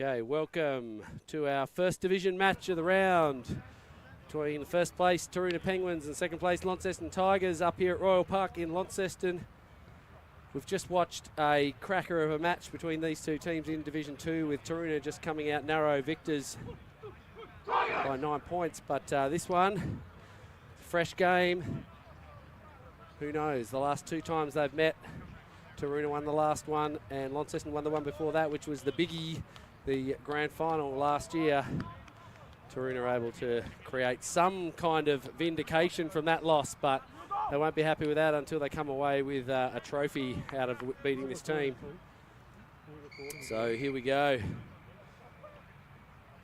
Okay, welcome to our first division match of the round between the first place Taroona Penguins and second place Launceston Tigers up here at Royal Park in Launceston. We've just watched a cracker of a match between these two teams in Division 2 with Taroona just coming out narrow victors by 9 points. But this one, fresh game. Who knows? The last two times they've met, Taroona won the last one and Launceston won the one before that, which was the biggie, the grand final last year. Taroona are able to create some kind of vindication from that loss, but they won't be happy with that until they come away with a trophy out of beating this team. So here we go.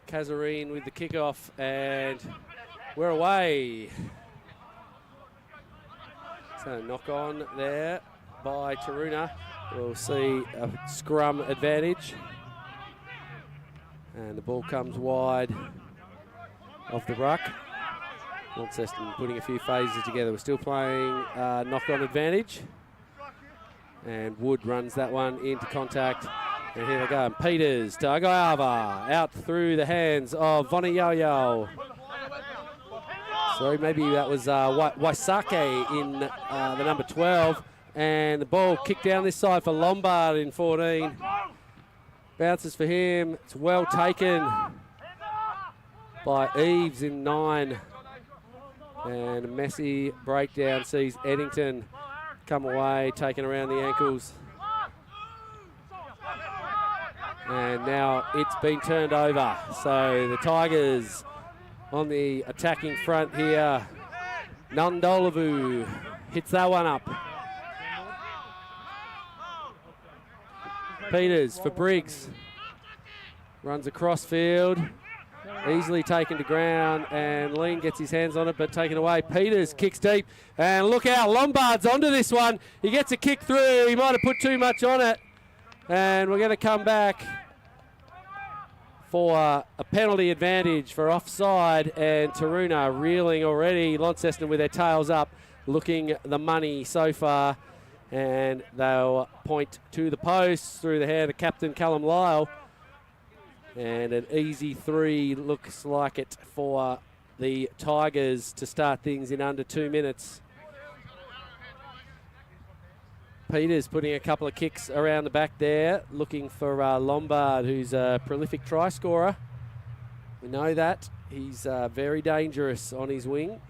Kazarine with the kickoff, and we're away. So knock on there by Taroona. We'll see a scrum advantage. And the ball comes wide off the ruck. Launceston putting a few phases together. We're still playing knock-on advantage. And Wood runs that one into contact. And here they go. And Peters to Agayava. Out through the hands of Voniyoyo. Sorry, maybe that was Waisake in the number 12. And the ball kicked down this side for Lombard in 14. Bounces for him. It's well taken by Eves in 9. And a messy breakdown sees Eddington come away, taken around the ankles. And now it's been turned over. So the Tigers on the attacking front here. Nundolavu hits that one up. Peters for Briggs. Runs across field. Easily taken to ground, and Lean gets his hands on it, but taken away. Peters kicks deep, and look out, Lombard's onto this one. He gets a kick through. He might have put too much on it, and we're going to come back for a penalty advantage for offside, and Taroona reeling already. Launceston with their tails up, looking the money so far, and they'll point to the post through the hand of Captain Callum Lyle. And an easy 3 looks like it for the Tigers to start things in under 2 minutes. Peters putting a couple of kicks around the back there, looking for Lombard, who's a prolific try scorer. We know that. He's very dangerous on his wing.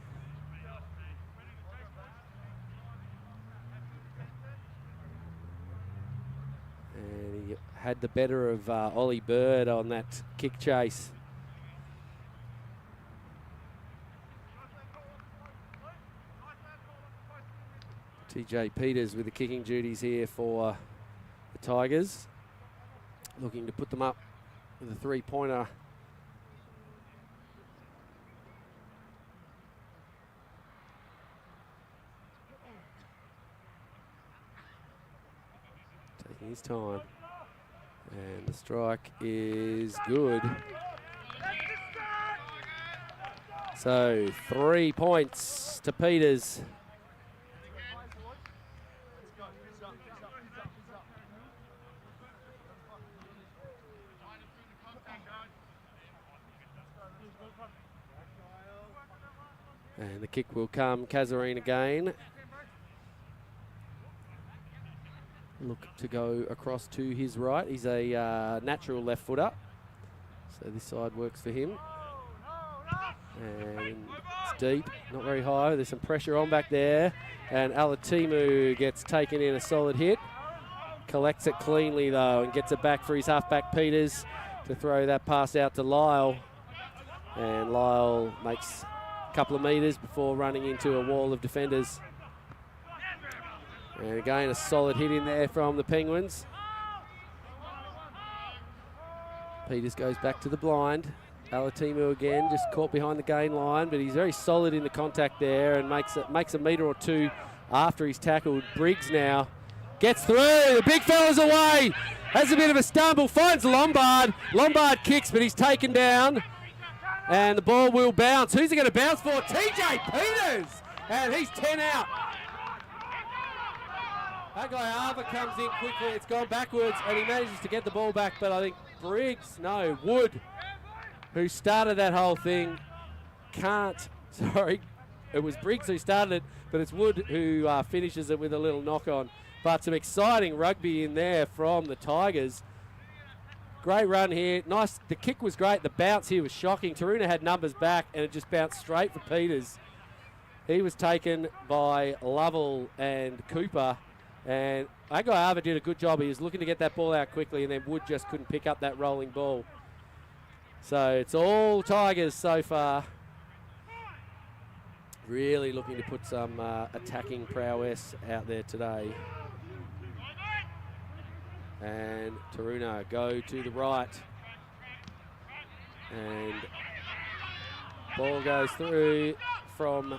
Had the better of Ollie Bird on that kick chase. TJ Peters with the kicking duties here for the Tigers. Looking to put them up with a 3-pointer. Taking his time. And the strike is good. So 3 points to Peters. And the kick will come Kazarine again. Look to go across to his right. He's a natural left footer, so this side works for him. And it's deep, not very high. There's some pressure on back there, and Alatimu gets taken in a solid hit. Collects it cleanly though, and gets it back for his halfback Peters to throw that pass out to Lyle. And Lyle makes a couple of metres before running into a wall of defenders. And again, a solid hit in there from the Penguins. Peters goes back to the blind. Alatimu again, just caught behind the gain line, but he's very solid in the contact there and makes a metre or two after he's tackled. Briggs now gets through. The big fella's away. Has a bit of a stumble, finds Lombard. Lombard kicks, but he's taken down. And the ball will bounce. Who's it going to bounce for? TJ Peters! And he's 10 out. Agayava comes in quickly. It's gone backwards, and he manages to get the ball back, but I think Briggs, no, Wood, who started that whole thing, sorry, it was Briggs who started it, but it's Wood who finishes it with a little knock on. But some exciting rugby in there from the Tigers. Great run here. Nice. The kick was great. The bounce here was shocking. Taroona had numbers back, and it just bounced straight for Peters. He was taken by Lovell and Cooper. And Agaiava did a good job. He was looking to get that ball out quickly, and then Wood just couldn't pick up that rolling ball. So it's all Tigers so far. Really looking to put some attacking prowess out there today. And Taroona go to the right. And ball goes through from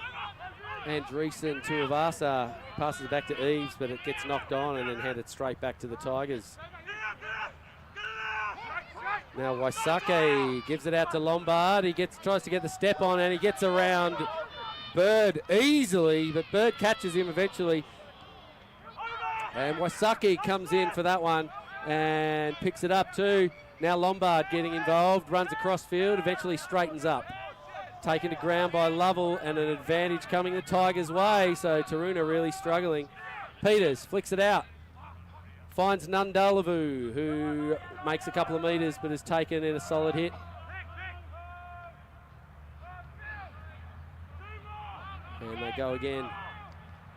Andreessen to Avasa. Passes it back to Eves, but it gets knocked on and then handed straight back to the Tigers. Now Waisake gives it out to Lombard. He tries to get the step on, and he gets around Bird easily, but Bird catches him eventually. And Waisake comes in for that one and picks it up too. Now Lombard getting involved, runs across field, eventually straightens up. Taken to ground by Lovell, and an advantage coming the Tigers' way, so Taroona really struggling. Peters flicks it out. Finds Nundalavu, who makes a couple of metres but is taken in a solid hit. And they go again.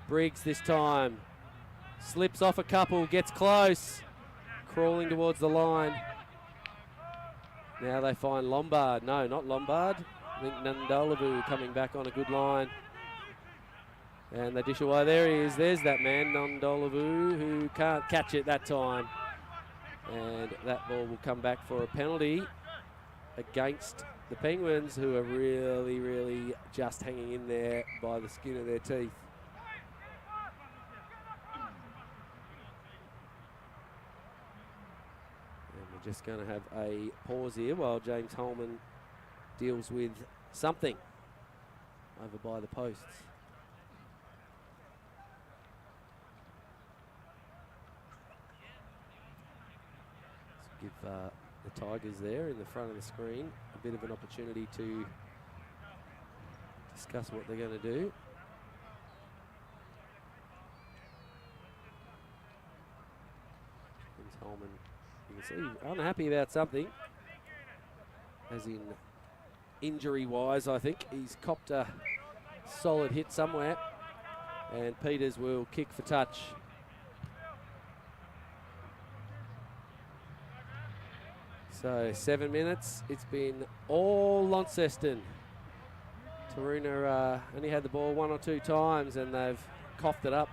Briggs this time. Slips off a couple, gets close. Crawling towards the line. Now they find Lombard. No, not Lombard. I think Nundalavu coming back on a good line. And they dish away. There he is. There's that man, Nundalavu, who can't catch it that time. And that ball will come back for a penalty against the Penguins, who are really, really just hanging in there by the skin of their teeth. And we're just going to have a pause here while James Holman deals with something over by the posts. Let's give the Tigers there in the front of the screen a bit of an opportunity to discuss what they're going to do. James Holman, you can see, unhappy about something, as in injury-wise. I think he's copped a solid hit somewhere, and Peters will kick for touch. So 7 minutes, it's been all Launceston. Taroona only had the ball one or two times, and they've coughed it up.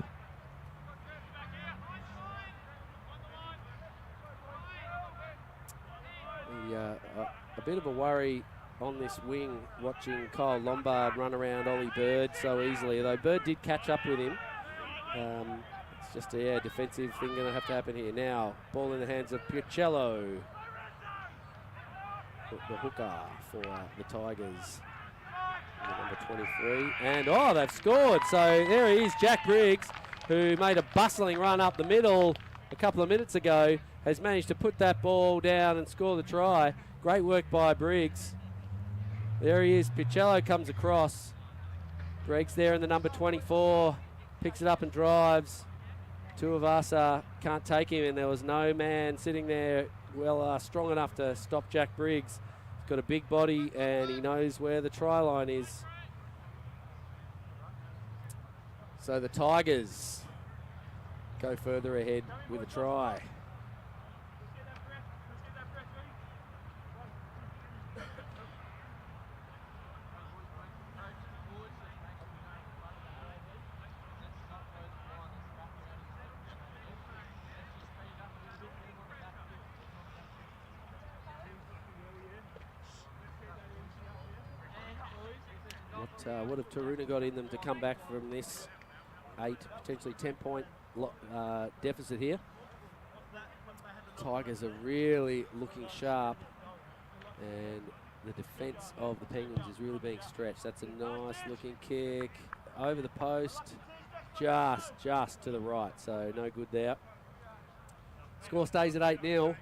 A bit of a worry on this wing, watching Kyle Lombard run around Ollie Bird so easily, though Bird did catch up with him. It's just a defensive thing going to have to happen here. Now, ball in the hands of Picello, the hooker for the Tigers, number 23. And they've scored. So there he is, Jack Briggs, who made a bustling run up the middle a couple of minutes ago, has managed to put that ball down and score the try. Great work by Briggs. There he is. Picello comes across. Breaks there in the number 24. Picks it up and drives. Tuivasa can't take him, and there was no man sitting there strong enough to stop Jack Briggs. He's got a big body, and he knows where the try line is. So the Tigers go further ahead with a try. What have Taroona got in them to come back from this 8, potentially 10-point deficit here? Tigers are really looking sharp, and the defence of the Penguins is really being stretched. That's a nice looking kick over the post, just to the right, so no good there. Score stays at 8-0.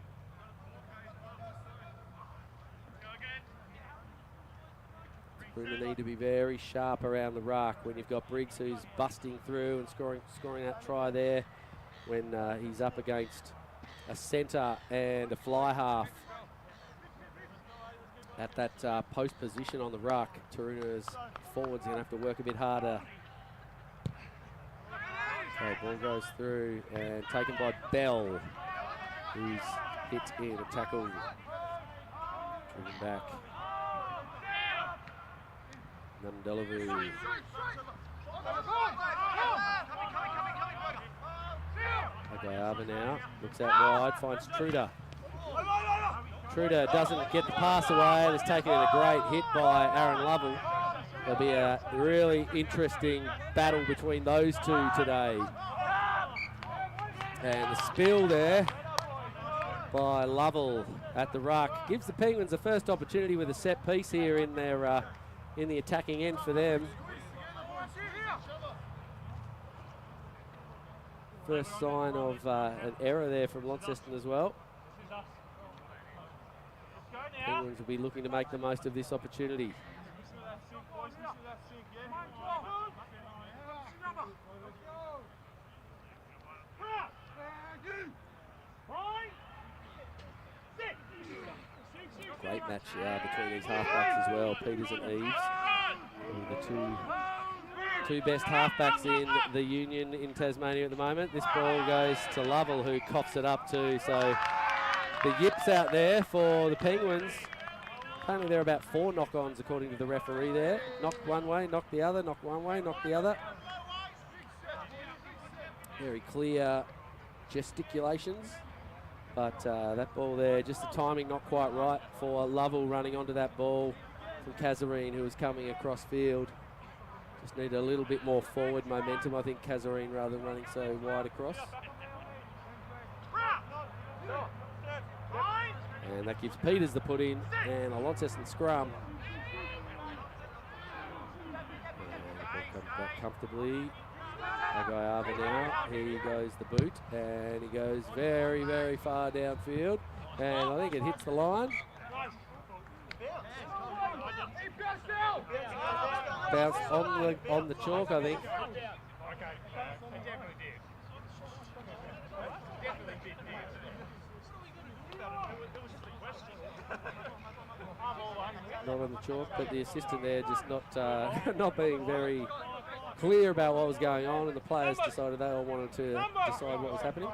Taroona need to be very sharp around the ruck when you've got Briggs who's busting through and scoring that try there when he's up against a centre and a fly half at that post position on the ruck. Taroona's forwards are going to have to work a bit harder. So ball goes through and taken by Bell, who's hit in a tackle. Driven back. Nundelavu. Agayava now looks out wide, finds Truder. Truder doesn't get the pass away and is taken in a great hit by Aaron Lovell. There'll be a really interesting battle between those two today. And the spill there by Lovell at the ruck gives the Penguins the first opportunity with a set piece here in their in the attacking end for them. First sign of an error there from Launceston as well. Penguins will be looking to make the most of this opportunity. Great match between these halfbacks as well, Peters and Eves. The two best halfbacks in the union in Tasmania at the moment. This ball goes to Lovell, who coughs it up too. So the yips out there for the Penguins. Apparently there are about 4 knock-ons according to the referee there. Knocked one way, knocked the other, knocked one way, knocked the other. Very clear gesticulations. But that ball there, just the timing not quite right for Lovell running onto that ball from Kazarine, who was coming across field. Just need a little bit more forward momentum, I think, Kazarine, rather than running so wide across. And that gives Peters the put in and a Launceston scrum. And the ball comes back comfortably. Agayava now, he goes the boot, and he goes very, very far downfield, and I think it hits the line. Bounced on the chalk, I think. Not on the chalk, but the assistant there just not not being very clear about what was going on, and the players decided they all wanted to decide what was happening.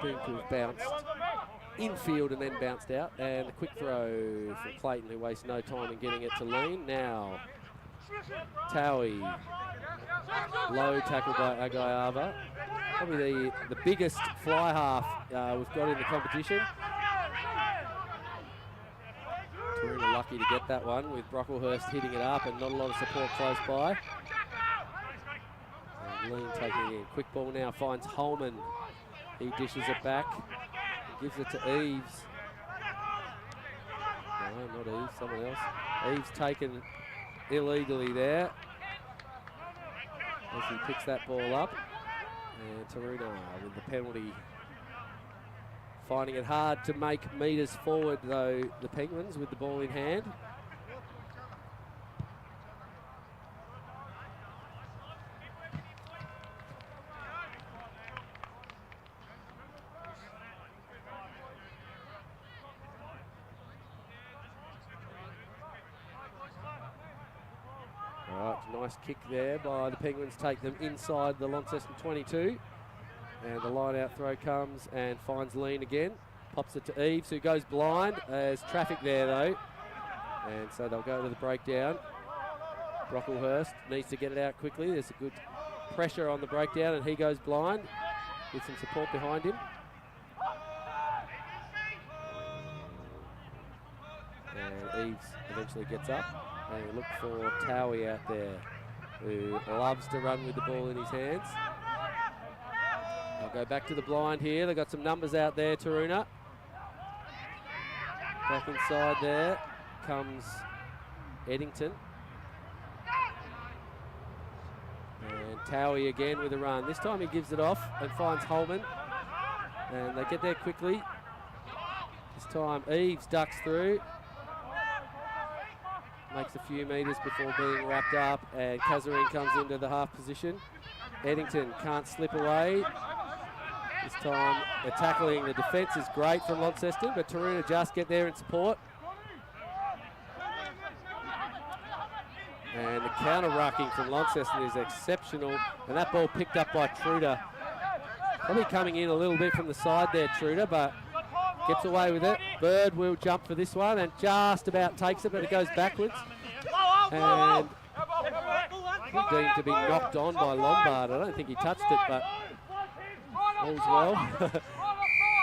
Seemed to have bounced infield and then bounced out, and a quick throw from Clayton, who wastes no time in getting it to Lean. Now Towie, low tackle by Agayava. Probably the biggest fly half we've got in the competition. Taroona lucky to get that one with Brocklehurst hitting it up and not a lot of support close by. And Lean taking it in. Quick ball now finds Holman. He dishes it back. He gives it to Eves. No, not Eves, someone else. Eves taken illegally there as he picks that ball up. And Taroona with the penalty. Finding it hard to make metres forward, though, the Penguins with the ball in hand. All right, nice kick there by the Penguins. Take them inside the Launceston 22. And the line-out throw comes and finds Lean again. Pops it to Eves, who goes blind. There's traffic there, though. And so they'll go to the breakdown. Brocklehurst needs to get it out quickly. There's a good pressure on the breakdown, and he goes blind with some support behind him. And Eves eventually gets up. And we look for Towie out there, who loves to run with the ball in his hands. I'll go back to the blind here. They've got some numbers out there, Taroona. Back inside there comes Eddington. And Towie again with a run. This time he gives it off and finds Holman. And they get there quickly. This time Eves ducks through. makes a few metres before being wrapped up, and Kasserine comes into the half position. Eddington can't slip away. This time the tackling, the defence is great from Launceston, but Taroona just get there in support. And the counter-rucking from Launceston is exceptional, and that ball picked up by Truder. Probably coming in a little bit from the side there, Truder, but gets away with it. Bird will jump for this one and just about takes it, but it goes backwards. And deemed to be knocked on by Lombard. I don't think he touched it, but all's well.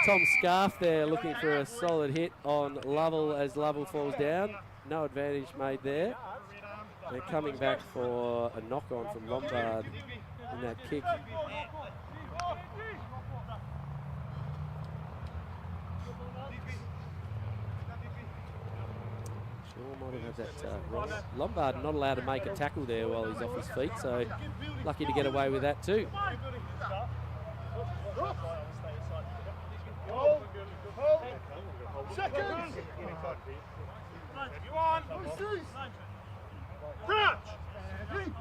Tom Scarf there looking for a solid hit on Lovell as Lovell falls down. No advantage made there. They're coming back for a knock-on from Lombard in that kick. Sure might have had that wrong. Lombard not allowed to make a tackle there while he's off his feet, so lucky to get away with that too.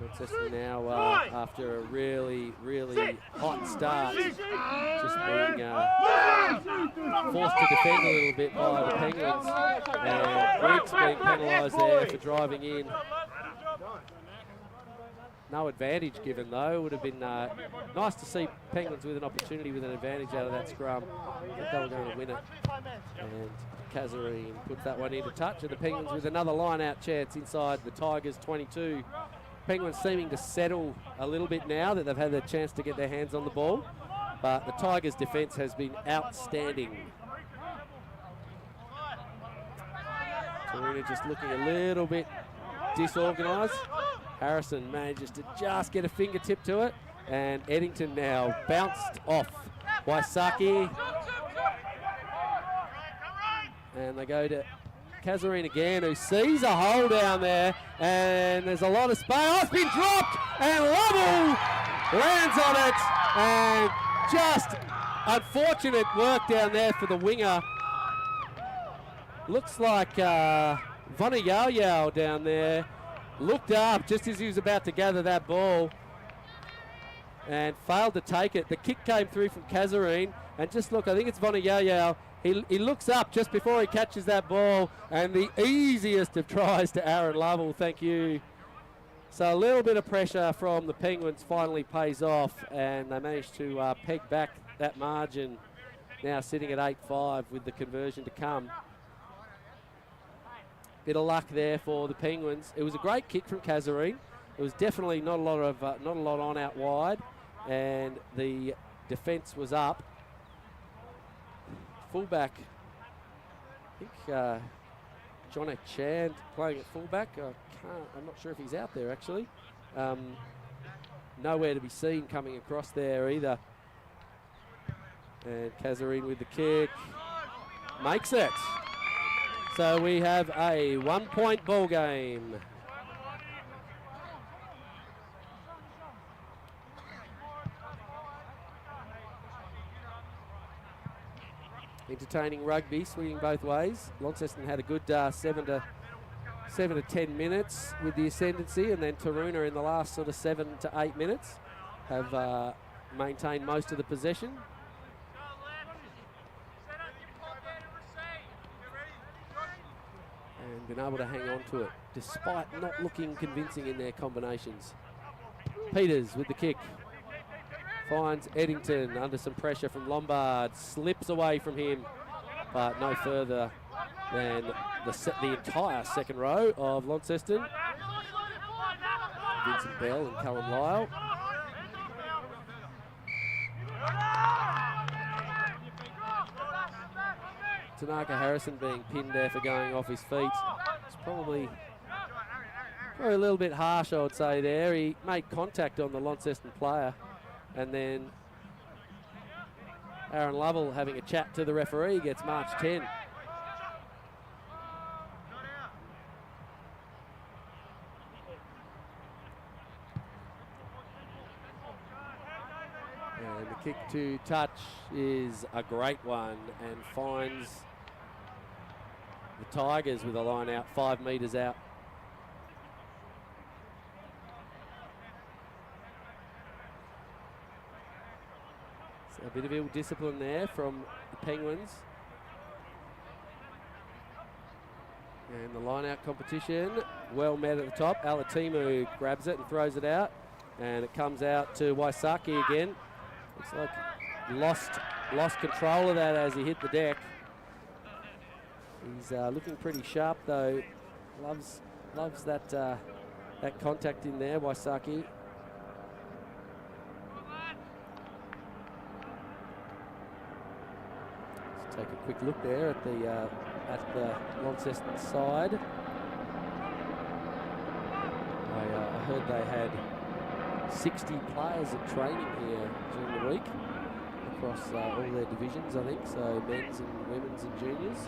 Launceston now, after a really hot start, just being forced to defend a little bit by the Penguins, and Briggs being penalised there for driving in. No advantage given though. Would have been nice to see Penguins with an opportunity with an advantage out of that scrum. I think they were going to win it. And Kasserine puts that one into touch, and the Penguins with another line-out chance inside the Tigers 22. Penguins seeming to settle a little bit now that they've had the chance to get their hands on the ball, but the Tigers' defence has been outstanding. Taroona just looking a little bit disorganised. Harrison manages to just get a fingertip to it, and Eddington now bounced off by Saki. And they go to Kasserine again, who sees a hole down there, and there's a lot of space. Oh, it's been dropped, and Lovell lands on it, and just unfortunate work down there for the winger. Looks like Vana down there looked up just as he was about to gather that ball and failed to take it. The kick came through from Kasserine, and just look, I think it's Vana. He looks up just before he catches that ball, and the easiest of tries to Aaron Lovell, thank you. So a little bit of pressure from the Penguins finally pays off, and they managed to peg back that margin, now sitting at 8-5 with the conversion to come. Bit of luck there for the Penguins. It was a great kick from Kasserine. It was definitely not a lot on out wide, and the defence was up. Fullback, I think John Chand playing at fullback. I'm not sure if he's out there actually. Nowhere to be seen coming across there either. And Kasserine with the kick, makes it. So we have a 1-point ball game. Entertaining rugby, swinging both ways. Launceston had a good 7 to 10 minutes with the ascendancy, and then Taroona in the last sort of 7 to 8 minutes have maintained most of the possession. And been able to hang on to it despite not looking convincing in their combinations. Peters with the kick. Finds Eddington under some pressure from Lombard, slips away from him, but no further than the entire second row of Launceston. Vincent Bell and Callum Lyle. Tanaka Harrison being pinned there for going off his feet. It's probably a little bit harsh, I would say there. He made contact on the Launceston player. And then Aaron Lovell having a chat to the referee gets marched 10. And the kick to touch is a great one and finds the Tigers with a line out 5 metres out. A bit of ill discipline there from the Penguins. And the line-out competition, well met at the top. Alatimu grabs it and throws it out. And it comes out to Waisaki again. Looks like lost control of that as he hit the deck. He's looking pretty sharp though. Loves that that contact in there, Waisaki. Let's take a quick look there at the Launceston side. I heard they had 60 players at training here during the week across all their divisions, I think, so men's and women's and juniors.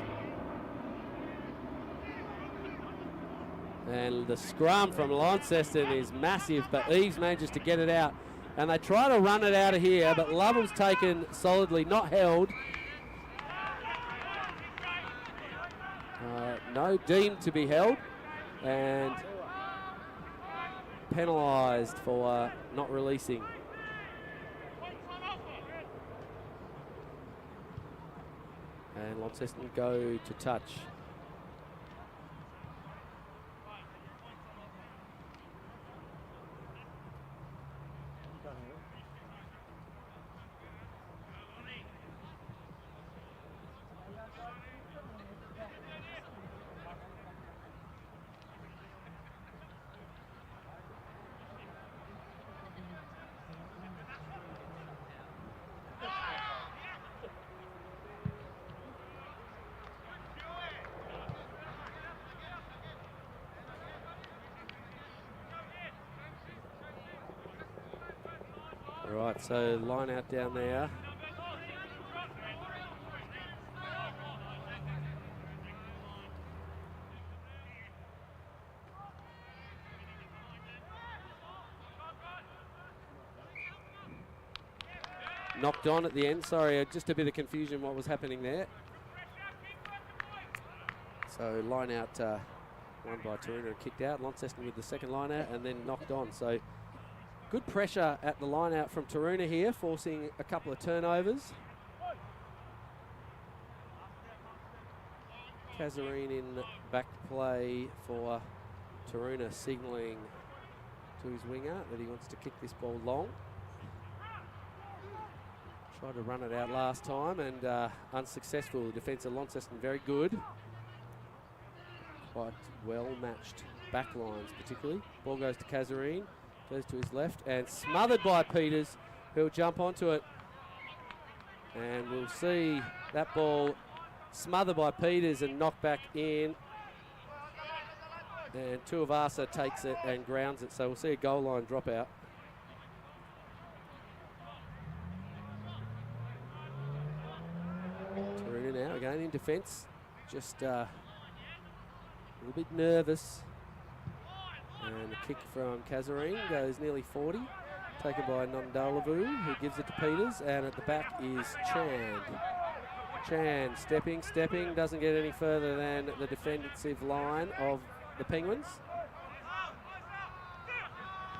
And the scrum from Launceston is massive, but Eves manages to get it out. And they try to run it out of here, but Lovell's taken solidly, not held. No, deemed to be held. And penalised for not releasing. And Launceston go to touch. Right, so line out down there. Knocked on at the end. Sorry, just a bit of confusion what was happening there. So line out, won by Taroona and kicked out. Launceston with the second line out and then knocked on. So good pressure at the line out from Taroona here, forcing a couple of turnovers. Kazarine in back play for Taroona, signalling to his winger that he wants to kick this ball long. Tried to run it out last time and unsuccessful. The defence of Launceston very good. Quite well matched back lines particularly. Ball goes to Kazarine. Goes to his left and smothered by Peters, who'll jump onto it. And we'll see that ball smothered by Peters and knocked back in. And Tuivasa takes it and grounds it, so we'll see a goal line dropout. Taroona now again in defence, just a little bit nervous. And the kick from Kazarine goes nearly 40, taken by Nondalavu, who gives it to Peters, and at the back is Chan. Chan stepping, doesn't get any further than the defensive line of the Penguins.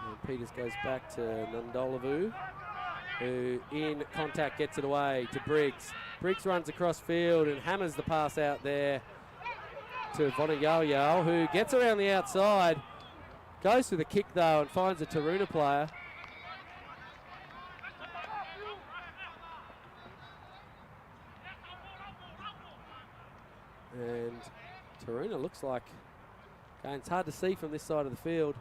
And Peters goes back to Nondalavu, who in contact gets it away to Briggs. Briggs runs across field and hammers the pass out there to Vonayao, who gets around the outside. Goes for the kick though and finds a Taroona player. And Taroona looks like, again, it's hard to see from this side of the field.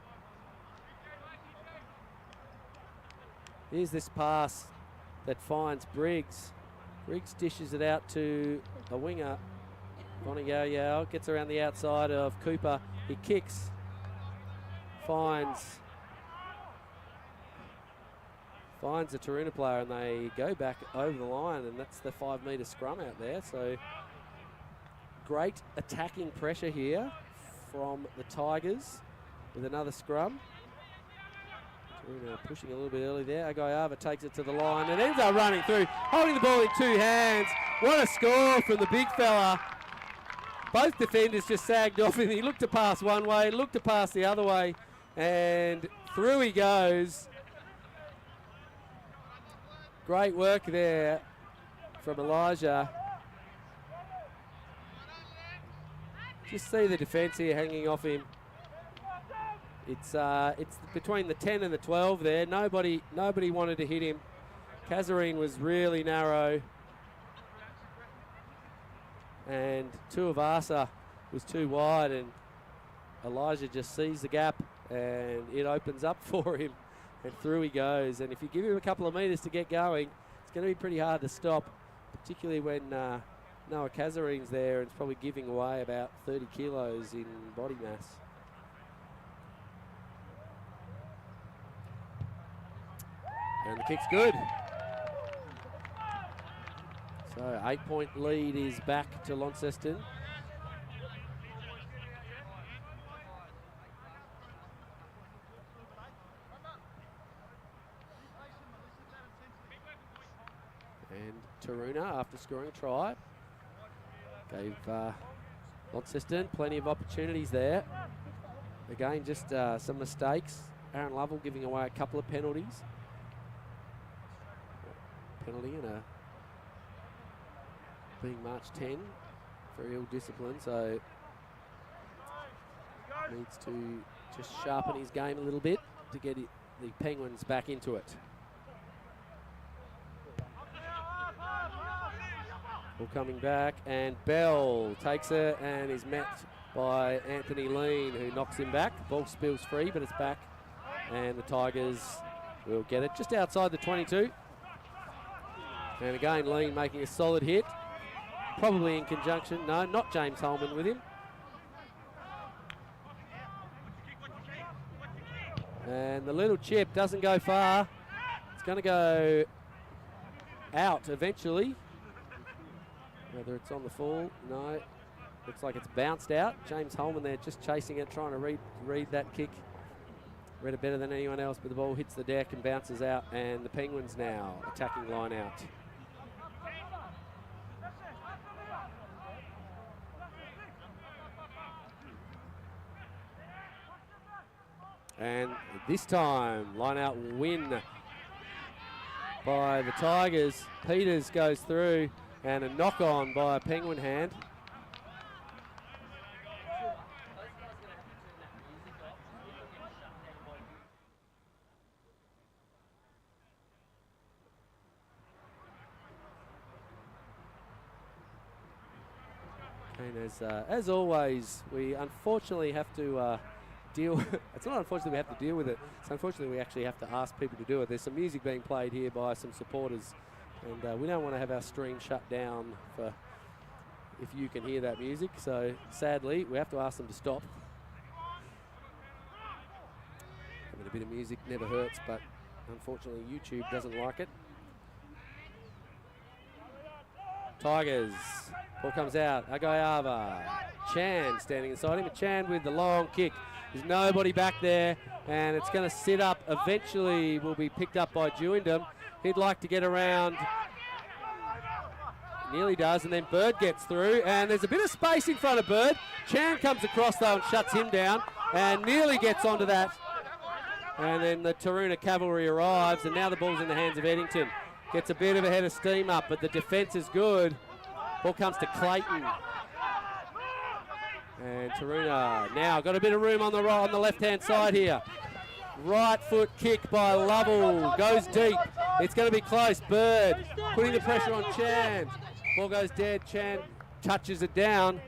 Here's this pass that finds Briggs. Briggs dishes it out to a winger. Vonayao gets around the outside of Cooper. He kicks. Finds a Taroona player and they go back over the line, and that's the 5 metre scrum out there. So great attacking pressure here from the Tigers with another scrum. Taroona pushing a little bit early there. Agayava takes it to the line and ends up running through, holding the ball in 2 hands. What a score from the big fella. Both defenders just sagged off and he looked to pass one way, looked to pass the other way. And through he goes. Great work there from Elijah. Just see the defence here hanging off him. It's between the 10 and the 12 there. Nobody wanted to hit him. Kazarine was really narrow. And Tuivasa was too wide, and Elijah just sees the gap and it opens up for him, and through he goes. And if you give him a couple of metres to get going, it's going to be pretty hard to stop, particularly when Noah Kazarine's there and it's probably giving away about 30 kilos in body mass. And the kick's good. So 8-point lead is back to Launceston. And Taroona, after scoring a try, gave Launceston plenty of opportunities there. Again, just some mistakes. Aaron Lovell giving away a couple of penalties. Penalty and a being March 10 for ill discipline, so needs to just sharpen his game a little bit to get the Penguins back into it. Ball coming back, and Bell takes it and is met by Anthony Lean, who knocks him back. Ball spills free, but it's back, and the Tigers will get it just outside the 22. And again, Lean making a solid hit. Probably in conjunction, no, not James Holman with him. And the little chip doesn't go far. It's going to go out eventually. Whether it's on the full, no. Looks like it's bounced out. James Holman there just chasing it, trying to read that kick. Read it better than anyone else, but the ball hits the deck and bounces out, and the Penguins now attacking line out. And this time, line out win by the Tigers. Peters goes through, and a knock on by a Penguin hand. And as always, we unfortunately have to deal. It's not unfortunately we have to deal with it. It's unfortunately we actually have to ask people to do it. There's some music being played here by some supporters, and we don't want to have our stream shut down for if you can hear that music. So sadly, we have to ask them to stop. Having a bit of music never hurts, but unfortunately YouTube doesn't like it. Tigers. Ball comes out. Agayava. Chan standing inside him. Chan with the long kick. There's nobody back there, and it's going to sit up. Eventually will be picked up by Dewindham. He'd like to get around. Nearly does, and then Bird gets through, and there's a bit of space in front of Bird. Chan comes across though and shuts him down, and nearly gets onto that. And then the Taroona Cavalry arrives, and now the ball's in the hands of Eddington. Gets a bit of a head of steam up, but the defence is good. Ball comes to Clayton. And Taroona now got a bit of room on the left-hand side here. Right foot kick by Lovell, goes deep. It's going to be close. Bird putting the pressure on Chan. Ball goes dead. Chan touches it down.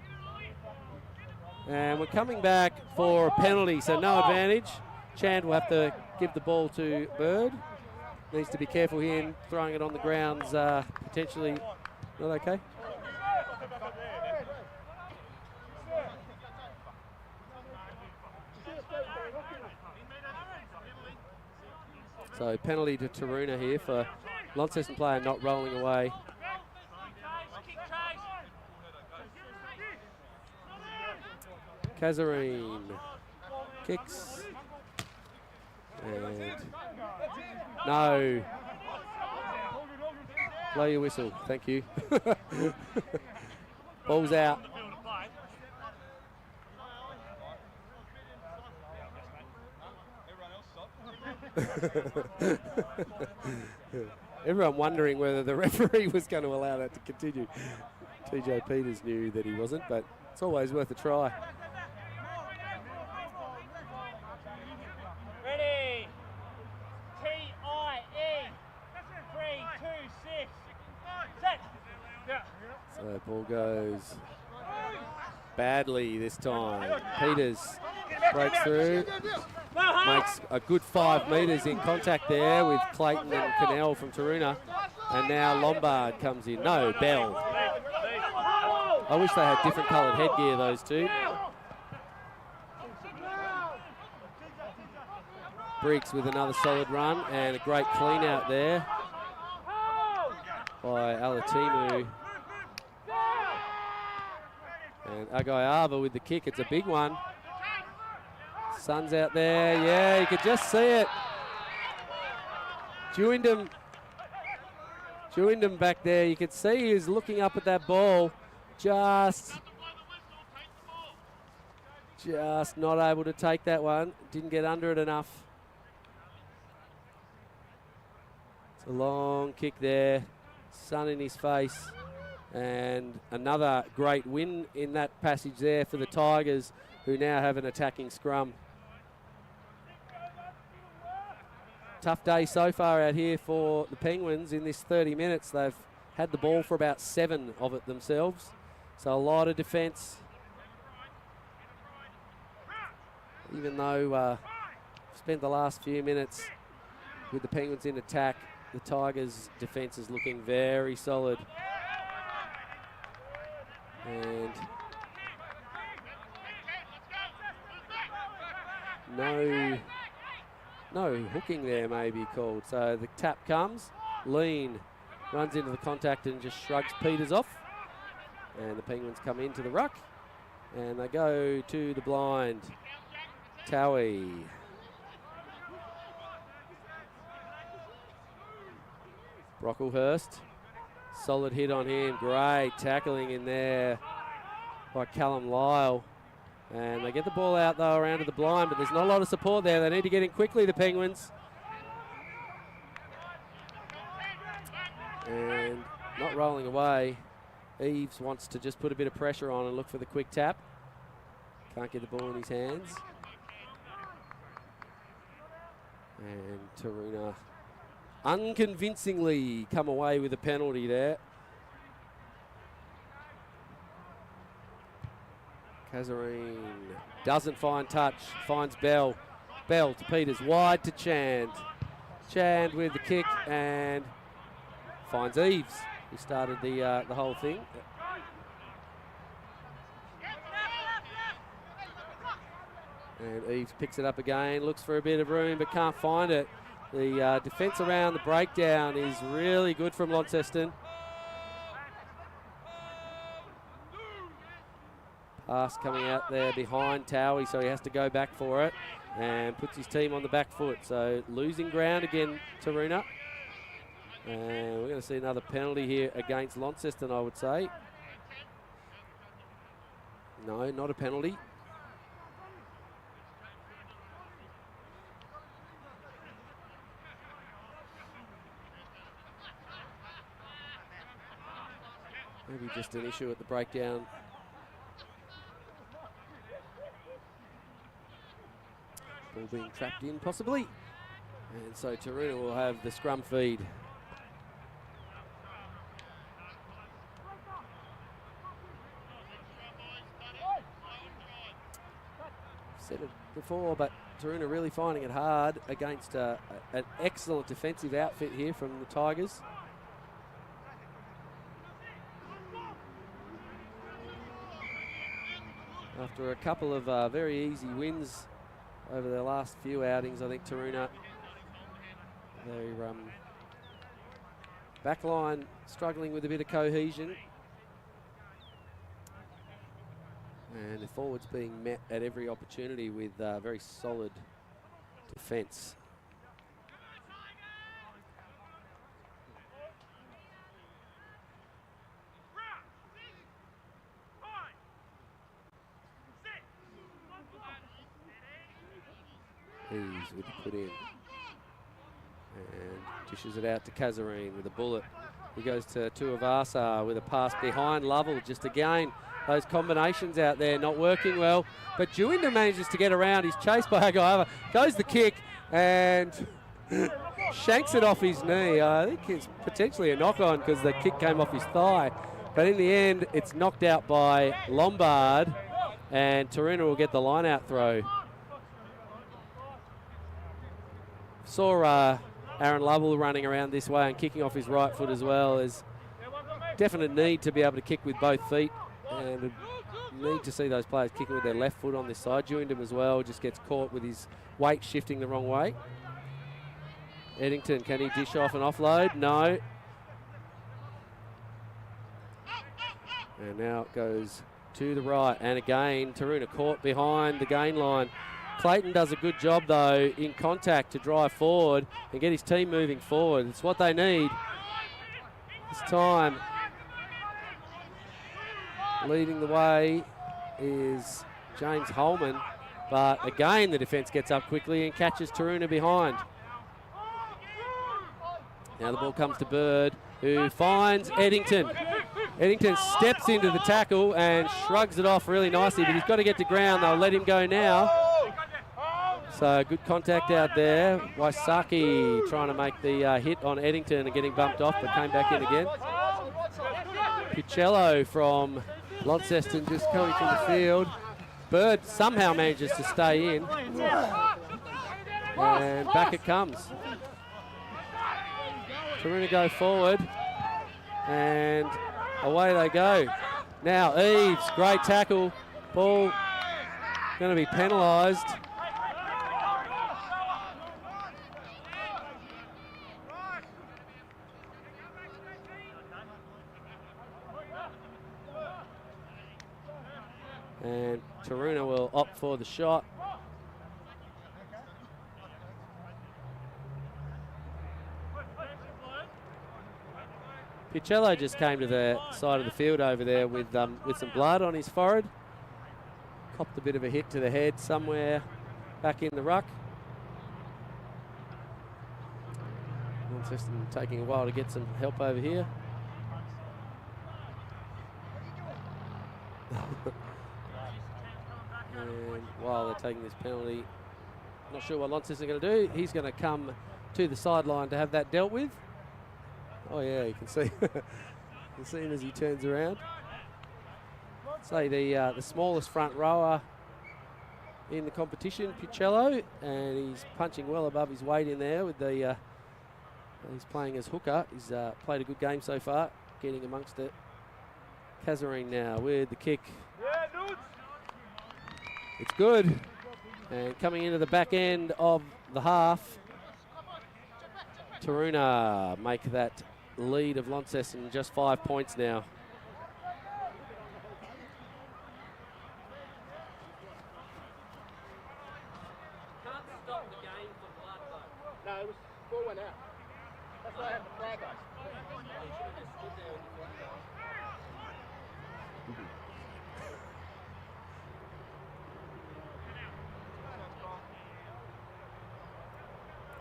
And we're coming back for a penalty, so no advantage. Chan will have to give the ball to Bird. Needs to be careful here in throwing it on the grounds. Potentially not okay. So penalty to Taroona here for Launceston player not rolling away. Kazarine kicks. And no. Blow your whistle, thank you. Ball's out. Everyone wondering whether the referee was going to allow that to continue. TJ Peters knew that he wasn't, but it's always worth a try. Ready? T-I-E. 3, 2, 6. Set. So the ball goes badly this time. Peters breaks through, makes a good 5 metres in contact there with Clayton and Cannell from Taroona. And now Lombard comes in. No, Bell. I wish they had different coloured headgear, those two. Briggs with another solid run and a great clean out there by Alatimu. And Agayava with the kick. It's a big one. Sun's out there. Yeah, you could just see it. Jewindham back there. You could see he was looking up at that ball. Just not able to take that one. Didn't get under it enough. It's a long kick there. Sun in his face. And another great win in that passage there for the Tigers, who now have an attacking scrum. Tough day so far out here for the Penguins. In this 30 minutes, they've had the ball for about 7 of it themselves. So a lot of defence. Even though spent the last few minutes with the Penguins in attack, the Tigers' defence is looking very solid. And no hooking there may be called. So the tap comes, Lean runs into the contact and just shrugs Peters off. And the Penguins come into the ruck and they go to the blind. Towie. Brocklehurst. Solid hit on him. Great tackling in there by Callum Lyle. And they get the ball out though around to the blind, but there's not a lot of support there. They need to get in quickly, the Penguins. And not rolling away. Eves wants to just put a bit of pressure on and look for the quick tap. Can't get the ball in his hands. And Taroona unconvincingly come away with a penalty there. Kazarine doesn't find touch, finds Bell. Bell to Peters, wide to Chand. Chand with the kick and finds Eves, who started the whole thing. And Eves picks it up again, looks for a bit of room but can't find it. The defence around the breakdown is really good from Launceston. Pass coming out there behind Towie, so he has to go back for it and puts his team on the back foot. So losing ground again, Taroona. And we're going to see another penalty here against Launceston, I would say. No, not a penalty. Maybe just an issue at the breakdown. Ball being trapped in, possibly. And so Taroona will have the scrum feed. Said it before, but Taroona really finding it hard against an excellent defensive outfit here from the Tigers. After a couple of very easy wins over their last few outings, I think Taroona, their backline struggling with a bit of cohesion. And the forwards being met at every opportunity with very solid defence. Eves with the put in. And dishes it out to Kazarine with a bullet. He goes to Tuivasa with a pass behind Lovell. Just again, those combinations out there not working well. But Dewinda manages to get around. He's chased by a guy over. Goes the kick and shanks it off his knee. I think it's potentially a knock-on because the kick came off his thigh. But in the end, it's knocked out by Lombard, and Taroona will get the line-out throw. Saw Aaron Lovell running around this way and kicking off his right foot as well. There's definite need to be able to kick with both feet, and need to see those players kicking with their left foot on this side. Dewinda as well just gets caught with his weight shifting the wrong way. Eddington, can he dish off and offload? No. And now it goes to the right, and again Taroona caught behind the gain line. Clayton does a good job though in contact to drive forward and get his team moving forward. It's what they need this time. Leading the way is James Holman, but again the defence gets up quickly and catches Taroona behind. Now the ball comes to Bird, who finds Eddington. Eddington steps into the tackle and shrugs it off really nicely, but he's got to get to ground. They'll let him go now. So good contact out there. Waisaki trying to make the hit on Eddington and getting bumped off, but came back in again. Picello from Launceston just coming from the field. Bird somehow manages to stay in. And back it comes. Taroona go forward. And away they go. Now Eves, great tackle. Ball going to be penalised. And Taroona will opt for the shot. Picello just came to the side of the field over there with some blood on his forehead. Copped a bit of a hit to the head somewhere back in the ruck. Launceston taking a while to get some help over here. And while they're taking this penalty, not sure what Launceston are going to do. He's going to come to the sideline to have that dealt with. Oh yeah, you can see, you can see him as he turns around. Say the smallest front rower in the competition, Picello, and he's punching well above his weight in there with the. He's playing as hooker. He's played a good game so far, getting amongst it. Kazarine now with the kick. It's good, and coming into the back end of the half, Taroona make that lead of Launceston just 5 points now. Can't stop the game for blood though. No, it was 4-1 out. That's why I had the flag on.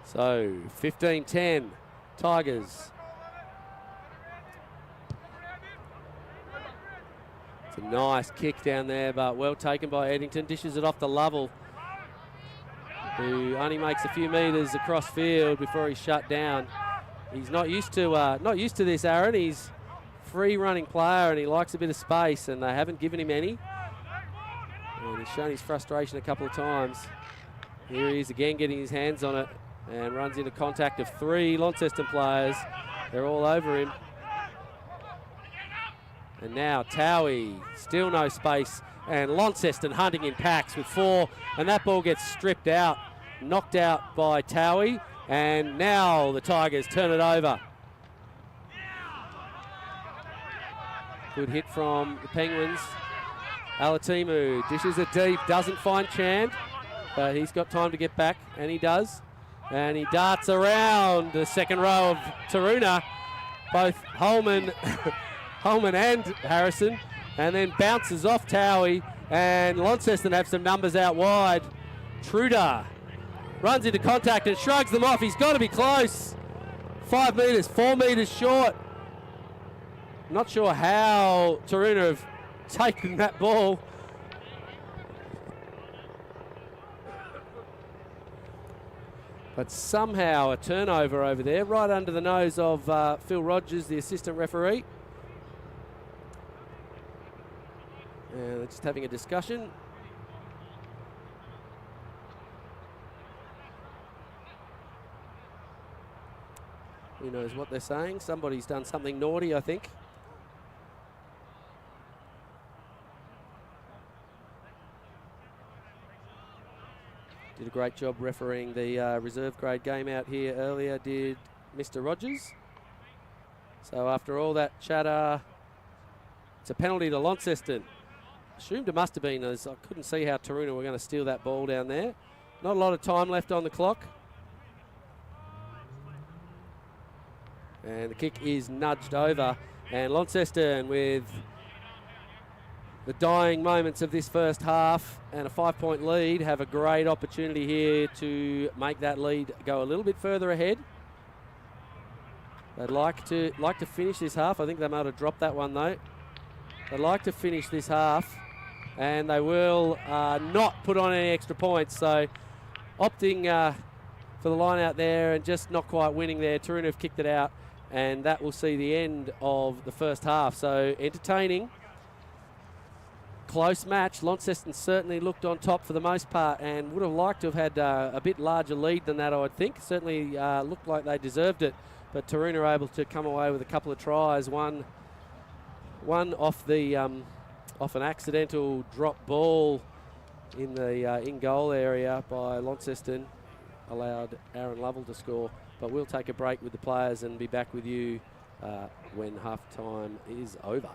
So 15-10, Tigers. It's a nice kick down there, but well taken by Eddington. Dishes it off to Lovell, who only makes a few metres across field before he's shut down. He's not used to this, Aaron. He's a free-running player and he likes a bit of space, and they haven't given him any. And he's shown his frustration a couple of times. Here he is again, getting his hands on it, and runs into contact of 3 Launceston players. They're all over him. And now Towie, still no space, and Launceston hunting in packs with 4, and that ball gets stripped out, knocked out by Towie, and now the Tigers turn it over. Good hit from the Penguins. Alatimu dishes it deep, doesn't find Chand, but he's got time to get back, and he does. And he darts around the second row of Taroona, both Holman and Harrison, and then bounces off Towie, and Launceston have some numbers out wide. Truder runs into contact and shrugs them off. He's got to be close. 5 metres, 4 metres short. Not sure how Taroona have taken that ball. But somehow a turnover over there, right under the nose of Phil Rogers, the assistant referee. And they're just having a discussion. Who knows what they're saying? Somebody's done something naughty, I think. Did a great job refereeing the reserve grade game out here earlier, did Mr. Rogers. So after all that chatter, it's a penalty to Launceston. Assumed it must have been, as I couldn't see how Taroona were going to steal that ball down there. Not a lot of time left on the clock. And the kick is nudged over. And Launceston, with the dying moments of this first half and a 5-point lead, have a great opportunity here to make that lead go a little bit further ahead. They'd like to finish this half. I think they might have dropped that one though. They'd like to finish this half, and they will not put on any extra points. So opting for the line out there and just not quite winning there. Taroona have kicked it out, and that will see the end of the first half. So entertaining, close match. Launceston certainly looked on top for the most part and would have liked to have had a bit larger lead than that, I would think. Certainly looked like they deserved it, but Taroona are able to come away with a couple of tries. One off the off an accidental drop ball in the in goal area by Launceston, allowed Aaron Lovell to score. But we'll take a break with the players and be back with you when half time is over.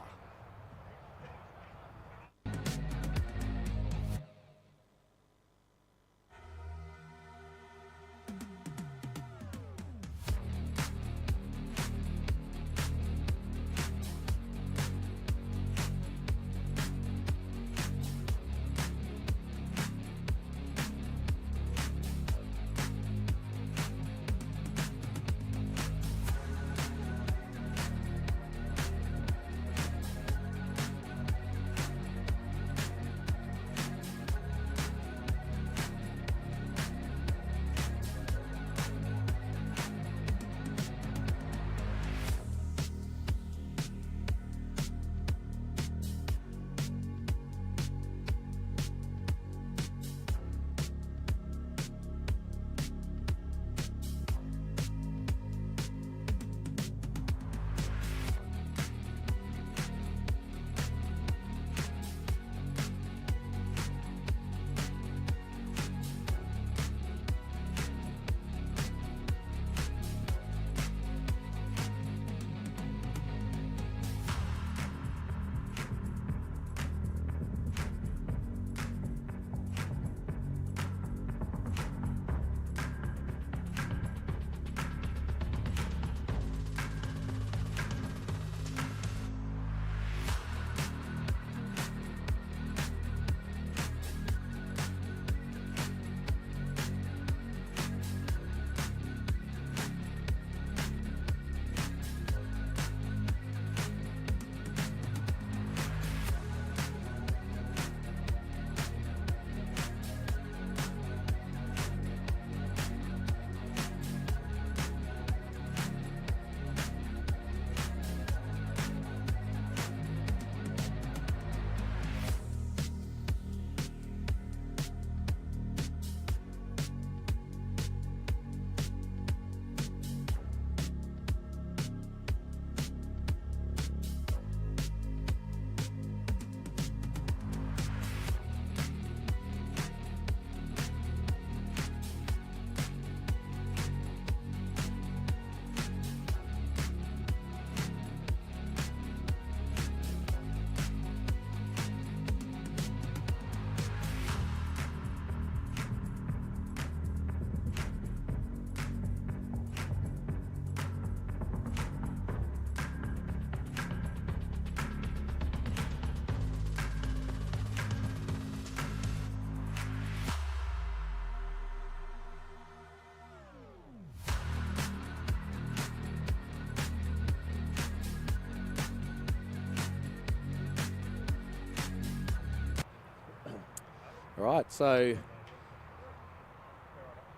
All right, so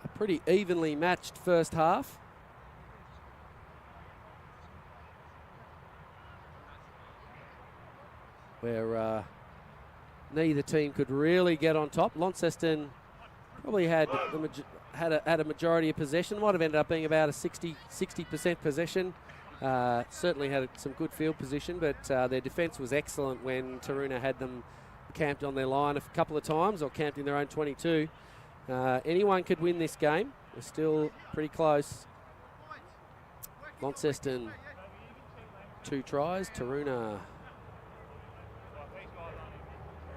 a pretty evenly matched first half. Where neither team could really get on top. Launceston probably had a majority of possession. Might have ended up being about a 60% possession. Certainly had some good field position, but their defence was excellent when Taroona had them camped on their line a couple of times or camped in their own 22. Anyone could win this game. We're still pretty close. Launceston 2 tries. Taroona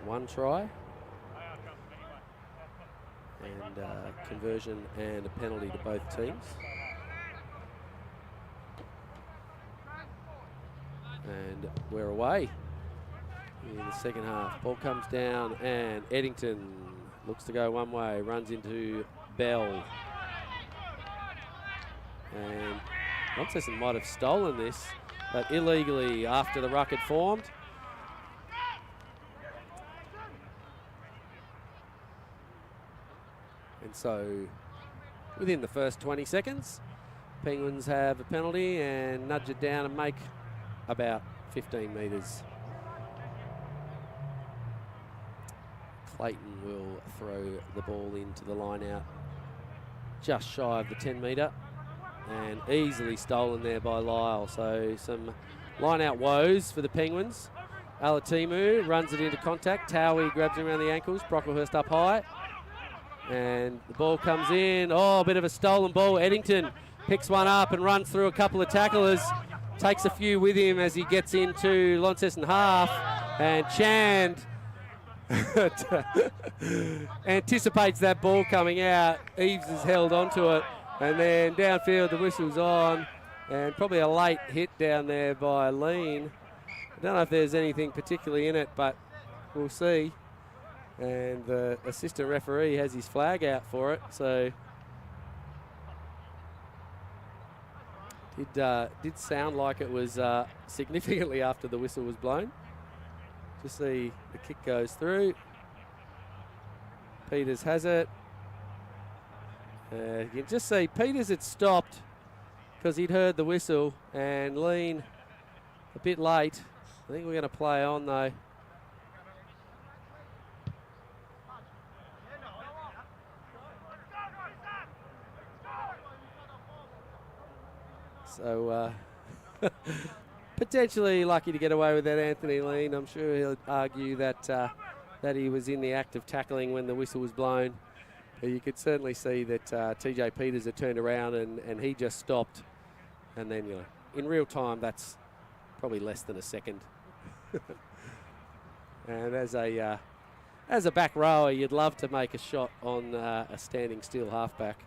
1 try. And conversion and a penalty to both teams. And we're away in the second half. Ball comes down and Eddington looks to go one way, runs into Bell. And Launceston might have stolen this, but illegally after the ruck had formed. And so within the first 20 seconds, Penguins have a penalty and nudge it down and make about 15 metres. Clayton will throw the ball into the line out just shy of the 10 metre and easily stolen there by Lyle. So some line out woes for the Penguins. Alatimu runs it into contact. Towie grabs him around the ankles. Brocklehurst up high. And the ball comes in. Oh, a bit of a stolen ball. Eddington picks one up and runs through a couple of tacklers. Takes a few with him as he gets into Launceston half. And Chand anticipates that ball coming out. Eves has held onto it. And then downfield, the whistle's on. And probably a late hit down there by Lean. I don't know if there's anything particularly in it, but we'll see. And the assistant referee has his flag out for it. So it did sound like it was significantly after the whistle was blown. Just see the kick goes through. Peters has it. You can just see Peters had stopped because he'd heard the whistle, and Lean a bit late. I think we're going to play on though. So potentially lucky to get away with that, Anthony Lean. I'm sure he'll argue that that he was in the act of tackling when the whistle was blown. But you could certainly see that TJ Peters had turned around and he just stopped. And then, you know, in real time, that's probably less than a second. And as a back rower, you'd love to make a shot on a standing still halfback.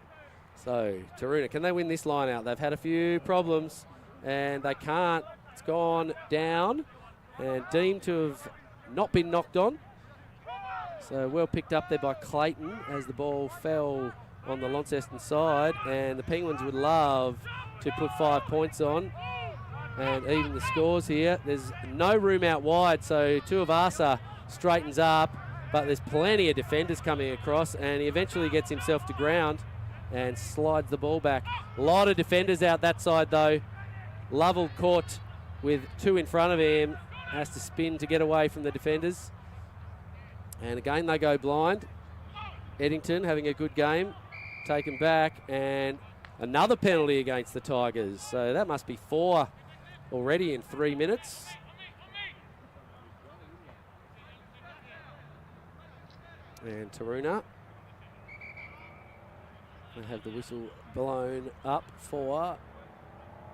So, Taroona, can they win this line out? They've had a few problems, and they can't. It's gone down and deemed to have not been knocked on. So, well picked up there by Clayton as the ball fell on the Launceston side, and the Penguins would love to put 5 points on and even the scores here. There's no room out wide, so Tuivasa straightens up, but there's plenty of defenders coming across, and he eventually gets himself to ground and slides the ball back. A lot of defenders out that side though. Lovell caught with 2 in front of him, has to spin to get away from the defenders. And again they go blind. Eddington having a good game, taken back, and another penalty against the Tigers. So that must be 4 already in 3 minutes. And Taroona will have the whistle blown up for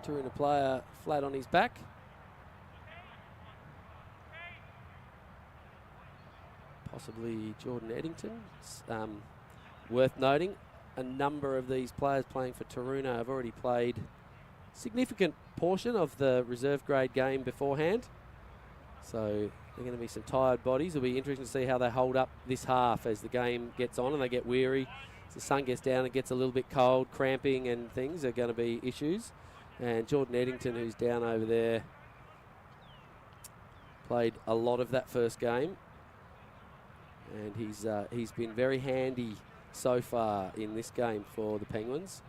Taroona player flat on his back. Possibly Jordan Eddington. Worth noting, a number of these players playing for Taroona have already played significant portion of the reserve grade game beforehand. So there are going to be some tired bodies. It'll be interesting to see how they hold up this half as the game gets on and they get weary. As the sun gets down, it gets a little bit cold, cramping and things are going to be issues. And Jordan Eddington, who's down over there, played a lot of that first game. And he's been very handy so far in this game for the Penguins.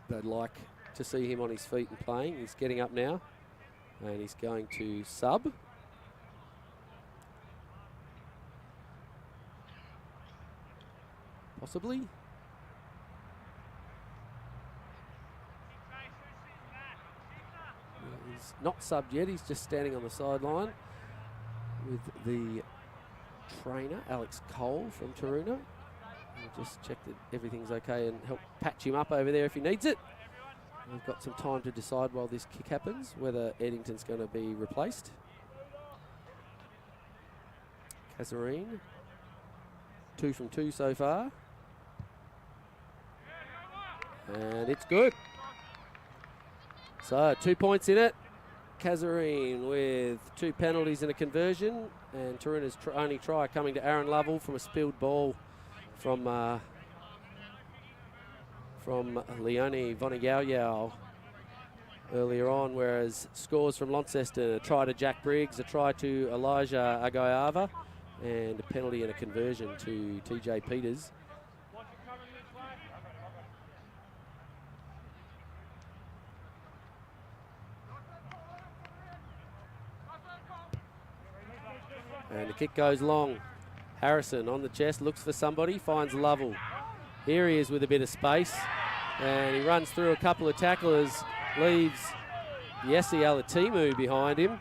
They'd like to see him on his feet and playing. He's getting up now, and he's going to sub. Possibly. He's not subbed yet. He's just standing on the sideline with the trainer, Alex Cole from Taroona. We'll just check that everything's okay and help patch him up over there if he needs it. We've got some time to decide while this kick happens whether Eddington's going to be replaced. Kazarine, 2 from 2 so far. And it's good. So 2 points in it. Kazarine with 2 penalties and a conversion. And Taroona's only try coming to Aaron Lovell from a spilled ball from Leone Vonagauyau earlier on, whereas scores from Launceston, a try to Jack Briggs, a try to Elijah Agayava, and a penalty and a conversion to TJ Peters. And the kick goes long. Harrison on the chest, looks for somebody, finds Lovell. Here he is with a bit of space, and he runs through a couple of tacklers, leaves Yessi Alatimu behind him.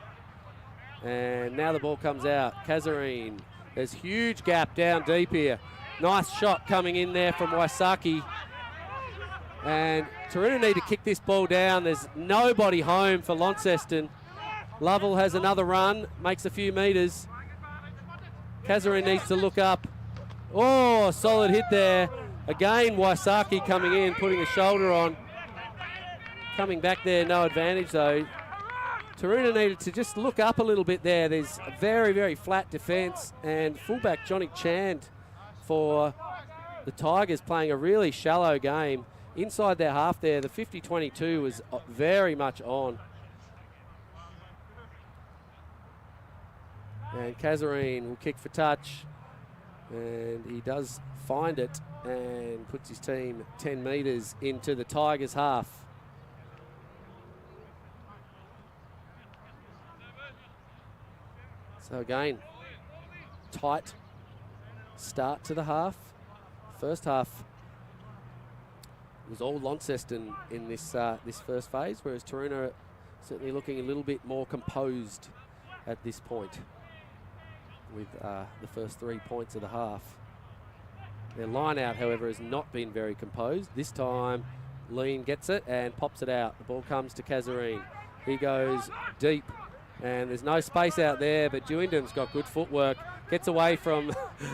And now the ball comes out. Kazarine, there's huge gap down deep here. Nice shot coming in there from Waisaki. And Taroona need to kick this ball down. There's nobody home for Launceston. Lovell has another run, makes a few metres. Kazarine needs to look up. Oh, solid hit there. Again, Waisaki coming in, putting a shoulder on. Coming back there, no advantage though. Taroona needed to just look up a little bit there. There's a very, very flat defence, and fullback Johnny Chand for the Tigers playing a really shallow game. Inside their half there, the 50-22 was very much on. And Kazarine will kick for touch, and he does find it and puts his team 10 metres into the Tigers' half. So again, tight start to the half. First half was all Launceston in this this first phase, whereas Taroona certainly looking a little bit more composed at this point with the first 3 points of the half. Their line out, however, has not been very composed. This time, Lean gets it and pops it out. The ball comes to Kazarine. He goes deep, and there's no space out there, but Dewindham's got good footwork. Gets away from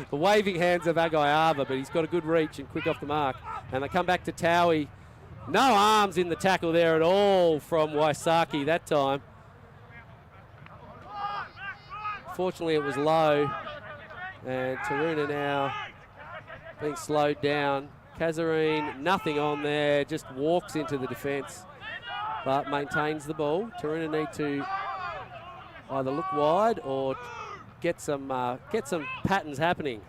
the waving hands of Agayava, but he's got a good reach and quick off the mark. And they come back to Towie. No arms in the tackle there at all from Waisaki that time. Fortunately, it was low, and Taroona now being slowed down. Kazarine, nothing on there, just walks into the defence, but maintains the ball. Taroona need to either look wide or get some patterns happening.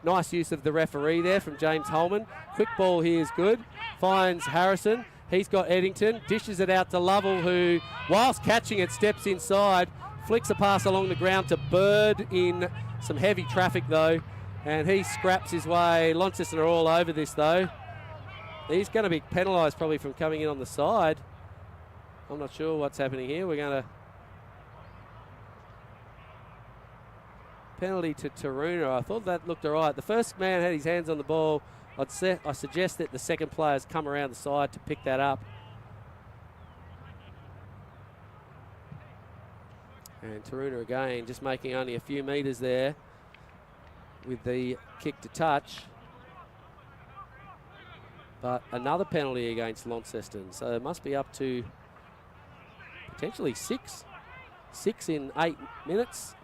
Nice use of the referee there from James Holman. Quick ball here is good. Finds Harrison. He's got Eddington. Dishes it out to Lovell, who, whilst catching it, steps inside. Flicks a pass along the ground to Bird in some heavy traffic though, and he scraps his way. Launceston are all over this though. He's going to be penalised probably from coming in on the side. I'm not sure what's happening here. We're going to penalty to Taroona. I thought that looked all right. The first man had his hands on the ball. I suggest that the second players come around the side to pick that up. And Taroona again just making only a few metres there with the kick to touch. But another penalty against Launceston. So it must be up to potentially 6. 6 in 8 minutes.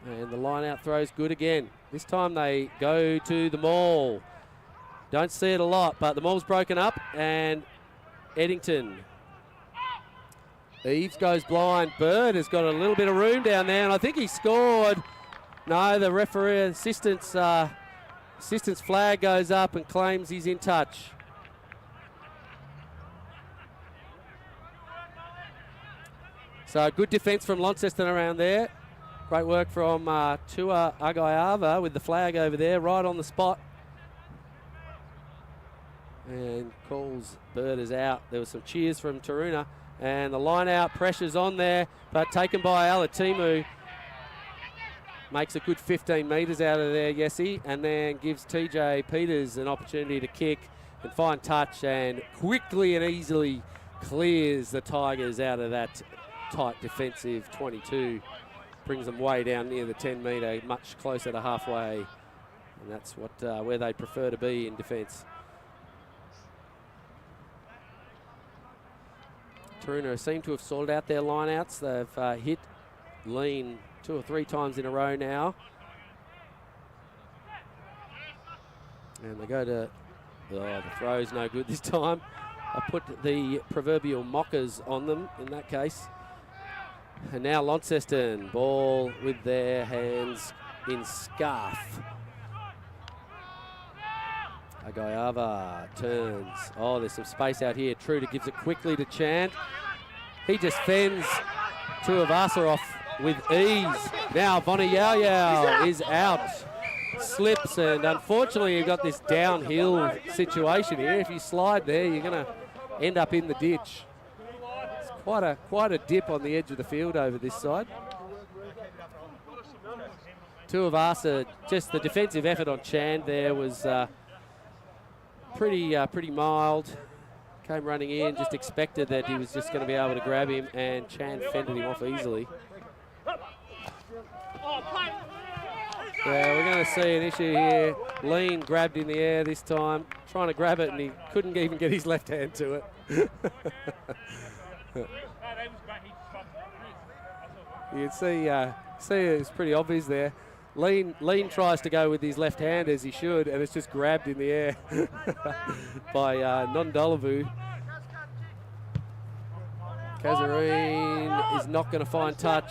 And the line out throw's good again. This time they go to the maul. Don't see it a lot, but the maul's broken up, and Eddington. Eves goes blind. Bird has got a little bit of room down there, and I think he scored. No, the referee assistant's flag goes up and claims he's in touch. So good defence from Launceston around there. Great work from Tua Agaiava with the flag over there, right on the spot. And calls Birders out. There was some cheers from Taroona. And the line out, pressure's on there, but taken by Alatimu. Makes a good 15 metres out of there, Yessie, and then gives TJ Peters an opportunity to kick and find touch, and quickly and easily clears the Tigers out of that tight defensive 22. Brings them way down near the 10 metre, much closer to halfway, and that's what where they prefer to be in defence. Taroona seem to have sorted out their lineouts. They've hit lean 2 or 3 times in a row now. And they go to, the throw's no good this time. I put the proverbial mockers on them in that case. And now Launceston, ball with their hands in scarf. Agaiava turns. Oh, there's some space out here. Truder gives it quickly to Chand. He just fends Tuivasa off with ease. Now Bonnie Yao Yao is out. Slips, and unfortunately you've got this downhill situation here. If you slide there, you're going to end up in the ditch. It's quite a dip on the edge of the field over this side. Tuivasa, just the defensive effort on Chand there was pretty mild. Came running in, just expected that he was just going to be able to grab him, and Chand fended him off easily. Yeah, we're going to see an issue here. Lean grabbed in the air this time, trying to grab it, and he couldn't even get his left hand to it. You can see it's pretty obvious there. Lean tries to go with his left hand as he should, and it's just grabbed in the air by Nondolavu. Kazarine is not going to find touch.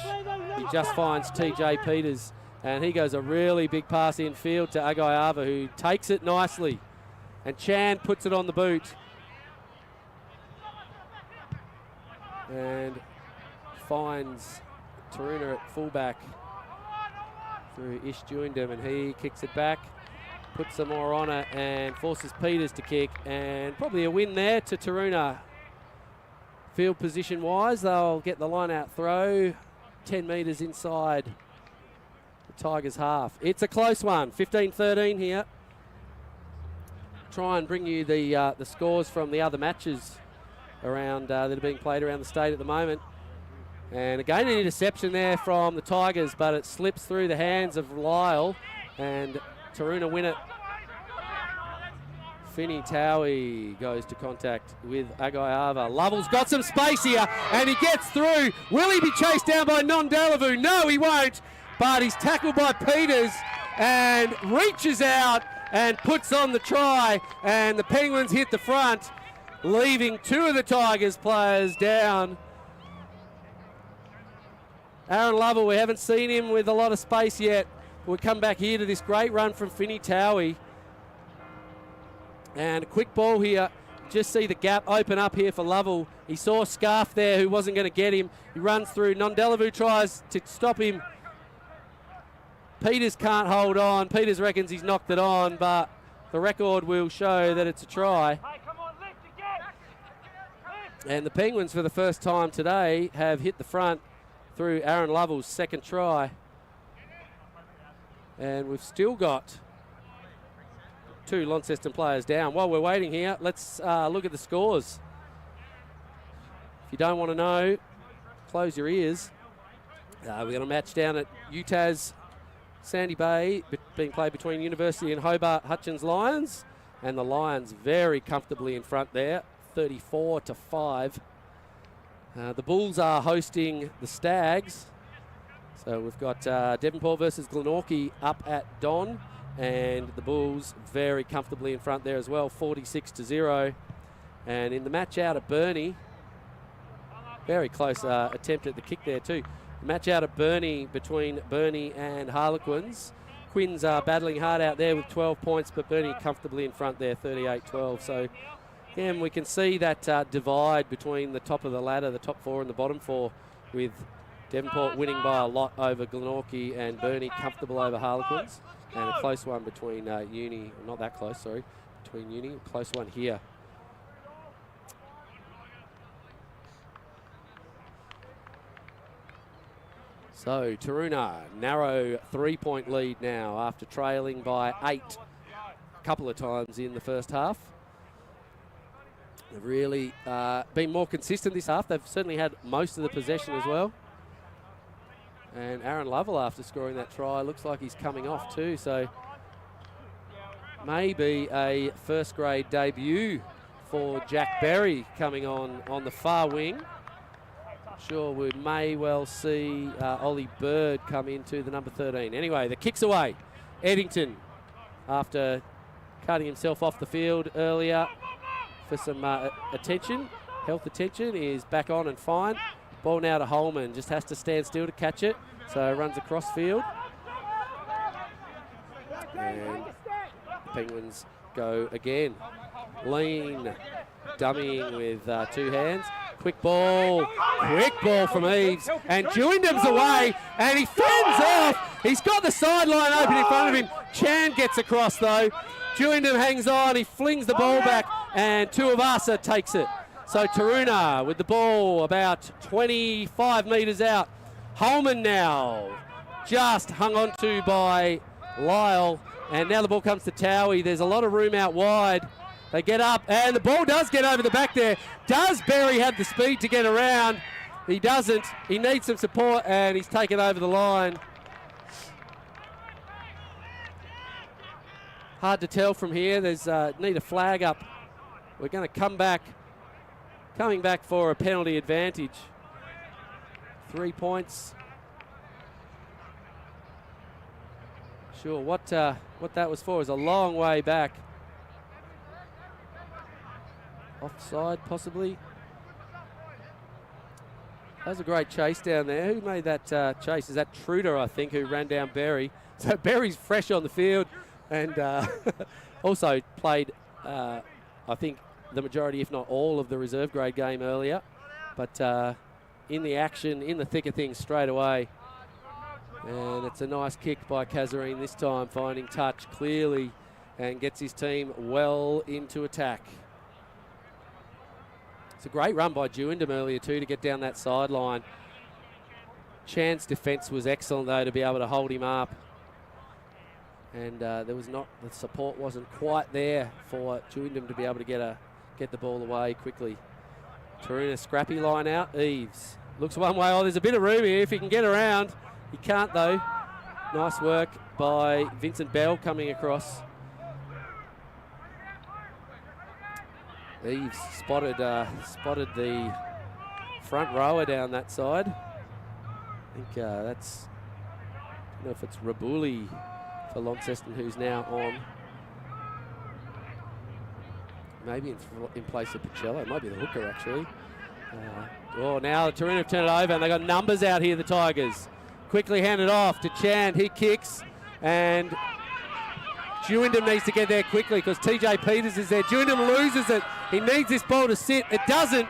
He just finds TJ Peters, and he goes a really big pass infield to Agaiava, who takes it nicely, and Chand puts it on the boot. And finds Taroona at fullback through Ish Juindam, and he kicks it back, puts some more on it, and forces Peters to kick, and probably a win there to Taroona. Field position wise, they'll get the line out throw 10 metres inside the Tigers half. It's a close one, 15-13 here. Try and bring you the scores from the other matches around that are being played around the state at the moment. And again, an interception there from the Tigers, but it slips through the hands of Lyle, and Taroona win it. Finney Towie goes to contact with Agaiava. Lovell's got some space here, and he gets through. Will he be chased down by Nondelavu? No, he won't, but he's tackled by Peters and reaches out and puts on the try, and the Penguins hit the front, leaving 2 of the Tigers players down. Aaron Lovell, we haven't seen him with a lot of space yet. We'll come back here to this great run from Finney Towie. And a quick ball here. Just see the gap open up here for Lovell. He saw Scarf there who wasn't going to get him. He runs through. Nondelavu tries to stop him. Peters can't hold on. Peters reckons he's knocked it on, but the record will show that it's a try. And the Penguins, for the first time today, have hit the front through Aaron Lovell's second try. And we've still got 2 Launceston players down. While we're waiting here, let's look at the scores. If you don't want to know, close your ears. We've got a match down at UTAS Sandy Bay being played between University and Hobart Hutchins Lions, and the Lions very comfortably in front there, 34-5. The Bulls are hosting the Stags. So we've got Devonport versus Glenorchy up at Don, and the Bulls very comfortably in front there as well, 46-0. And in the match out at Burnie, very close attempt at the kick there too. Match out at Burnie between Burnie and Harlequins. Quins are battling hard out there with 12 points, but Burnie comfortably in front there, 38-12. So, again, we can see that divide between the top of the ladder, the top 4 and the bottom 4, with Devonport winning by a lot over Glenorchy and Burnie comfortable over Harlequins. And a close one between Uni, not that close, sorry, between Uni, close one here. So Taroona, narrow 3-point lead now after trailing by 8 a couple of times in the first half. They've really been more consistent this half. They've certainly had most of the possession as well. And Aaron Lovell, after scoring that try, looks like he's coming off too. So maybe a first grade debut for Jack Berry coming on the far wing. Sure, we may well see Ollie Bird come into the number 13. Anyway, the kick's away. Eddington, after cutting himself off the field earlier for some health attention, is back on and fine. Ball now to Holman, just has to stand still to catch it. So runs across field. And the Penguins go again. Lean, dummying with 2 hands. Quick ball from Eves, and Jewindham's away, and he fends off. He's got the sideline open in front of him. Chan gets across though. Jewindham hangs on, he flings the ball back, and Tuivasa takes it. So Taroona with the ball about 25 metres out. Holman now, just hung on to by Lyle, and now the ball comes to Towie. There's a lot of room out wide. They get up, and the ball does get over the back there. Does Berry have the speed to get around? He doesn't. He needs some support, and he's taken over the line. Hard to tell from here. There's need a flag up. We're going to coming back for a penalty advantage. 3 points. Sure, what that was for is a long way back. Offside, possibly. That was a great chase down there. Who made that chase? Is that Truder, I think, who ran down Berry? So Berry's fresh on the field, and also played, I think, the majority, if not all, of the reserve grade game earlier. But in the action, in the thick of things straight away. And it's a nice kick by Kazarine this time, finding touch clearly and gets his team well into attack. It's a great run by Jewindham earlier too to get down that sideline. Chan's defence was excellent though to be able to hold him up. And the support wasn't quite there for Jewindham to be able to get the ball away quickly. Taroona scrappy line out. Eves looks one way. Oh, there's a bit of room here if he can get around. He can't though. Nice work by Vincent Bell coming across. Eves spotted the front rower down that side. I think that's, I don't know if it's Rabuli for Launceston who's now on. Maybe in place of Pacello. It might be the hooker actually. Now Taroona have turned it over and they got numbers out here, the Tigers. Quickly handed off to Chan. He kicks and Jewindham needs to get there quickly because TJ Peters is there. Jewindham loses it. He needs this ball to sit. It doesn't.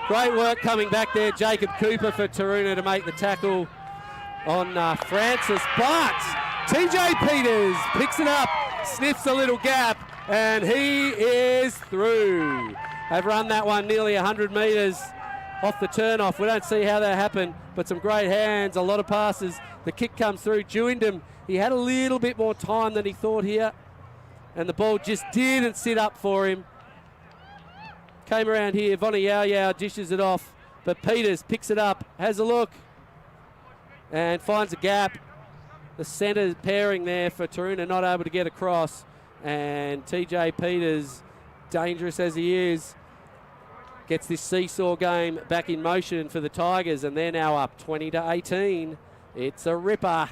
Great work coming back there. Jacob Cooper for Taroona to make the tackle on Francis. But TJ Peters picks it up, sniffs a little gap, and he is through. They've run that one nearly 100 metres off the turn-off. We don't see how that happened, but some great hands, a lot of passes. The kick comes through. Jewindham, he had a little bit more time than he thought here, and the ball just didn't sit up for him. Came around here, Vonnie Yao dishes it off, but Peters picks it up, has a look, and finds a gap. The centre pairing there for Taroona not able to get across, and TJ Peters, dangerous as he is, gets this seesaw game back in motion for the Tigers, and they're now up 20-18. It's a ripper.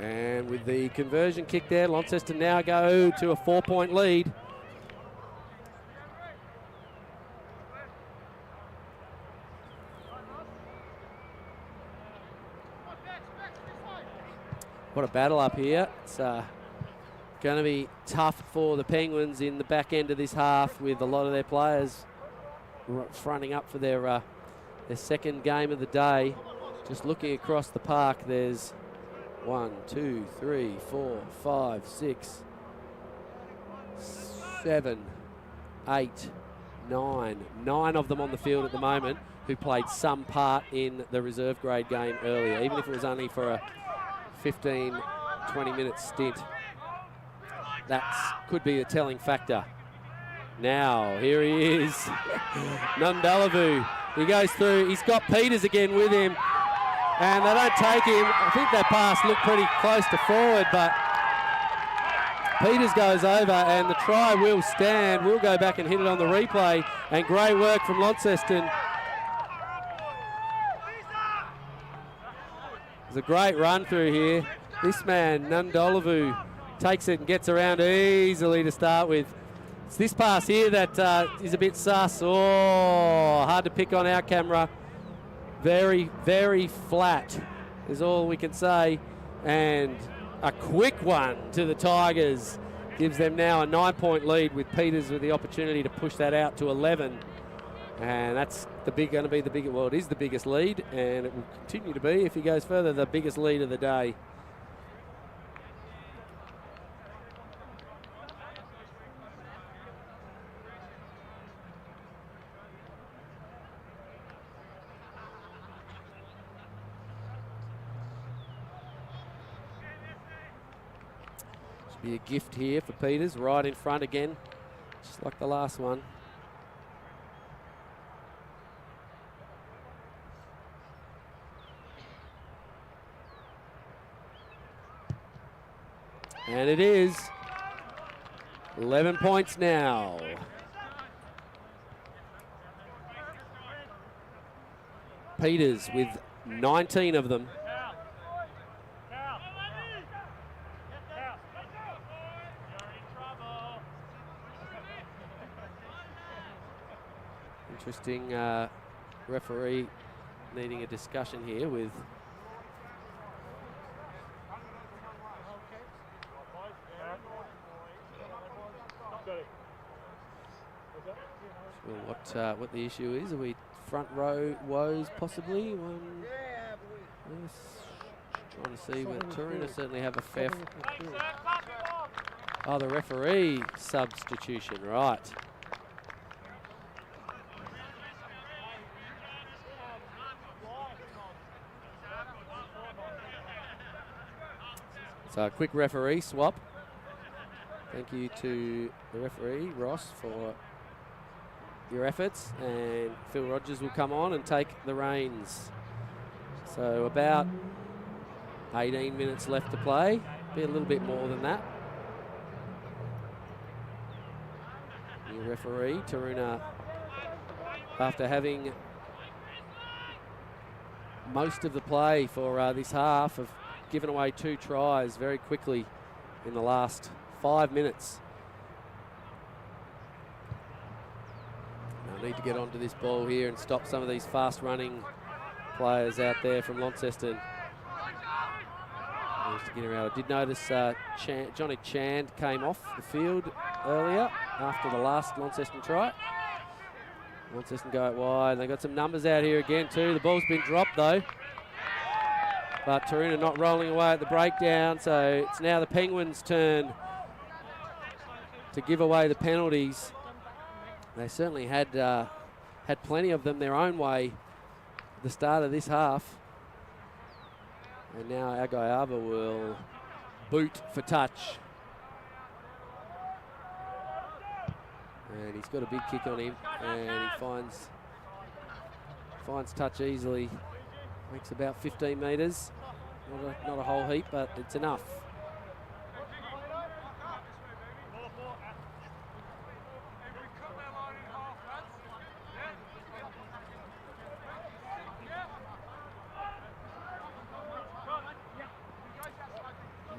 And with the conversion kick there, Launceston now go to a 4-point lead. What a battle up here. It's going to be tough for the Penguins in the back end of this half, with a lot of their players fronting up for their second game of the day. Just looking across the park, there's 1, 2, 3, 4, 5, 6, 7, 8, 9. 9 of them on the field at the moment who played some part in the reserve grade game earlier, even if it was only for a 15, 20-minute stint. That could be a telling factor. Now, here he is, Nundalavu. He goes through, he's got Peters again with him, and they don't take him. I think that pass looked pretty close to forward, but Peters goes over, and the try will stand. We'll go back and hit it on the replay, and great work from Launceston. There's a great run through here. This man, Nundalavu, takes it and gets around easily to start with. It's this pass here that is a bit sus. Oh, hard to pick on our camera. Very, very flat is all we can say. And a quick one to the Tigers gives them now a 9-point lead, with Peters with the opportunity to push that out to 11. And that's going to be the biggest, well, it is the biggest lead, and it will continue to be, if he goes further, the biggest lead of the day. Should be a gift here for Peters, right in front again, just like the last one. And it is 11 points now. Peters with 19 of them. Interesting referee needing a discussion here with what the issue is. Are we front row woes possibly? One. Yes. Trying to see whether Taroona certainly have a fair. Oh, the referee substitution, right. So a quick referee swap. Thank you to the referee, Ross, for your efforts, and Phil Rogers will come on and take the reins. So about 18 minutes left to play, be a little bit more than that. New referee, Taroona, after having most of the play for this half, have given away 2 tries very quickly in the last 5 minutes. Need to get onto this ball here and stop some of these fast-running players out there from Launceston. I did notice Johnny Chand came off the field earlier after the last Launceston try. Launceston go out wide. They got some numbers out here again too. The ball's been dropped though, but Taroona not rolling away at the breakdown. So it's now the Penguins' turn to give away the penalties. They certainly had plenty of them their own way at the start of this half. And now Agayava will boot for touch. And he's got a big kick on him, and he finds touch easily. Makes about 15 metres. Not a whole heap, but it's enough.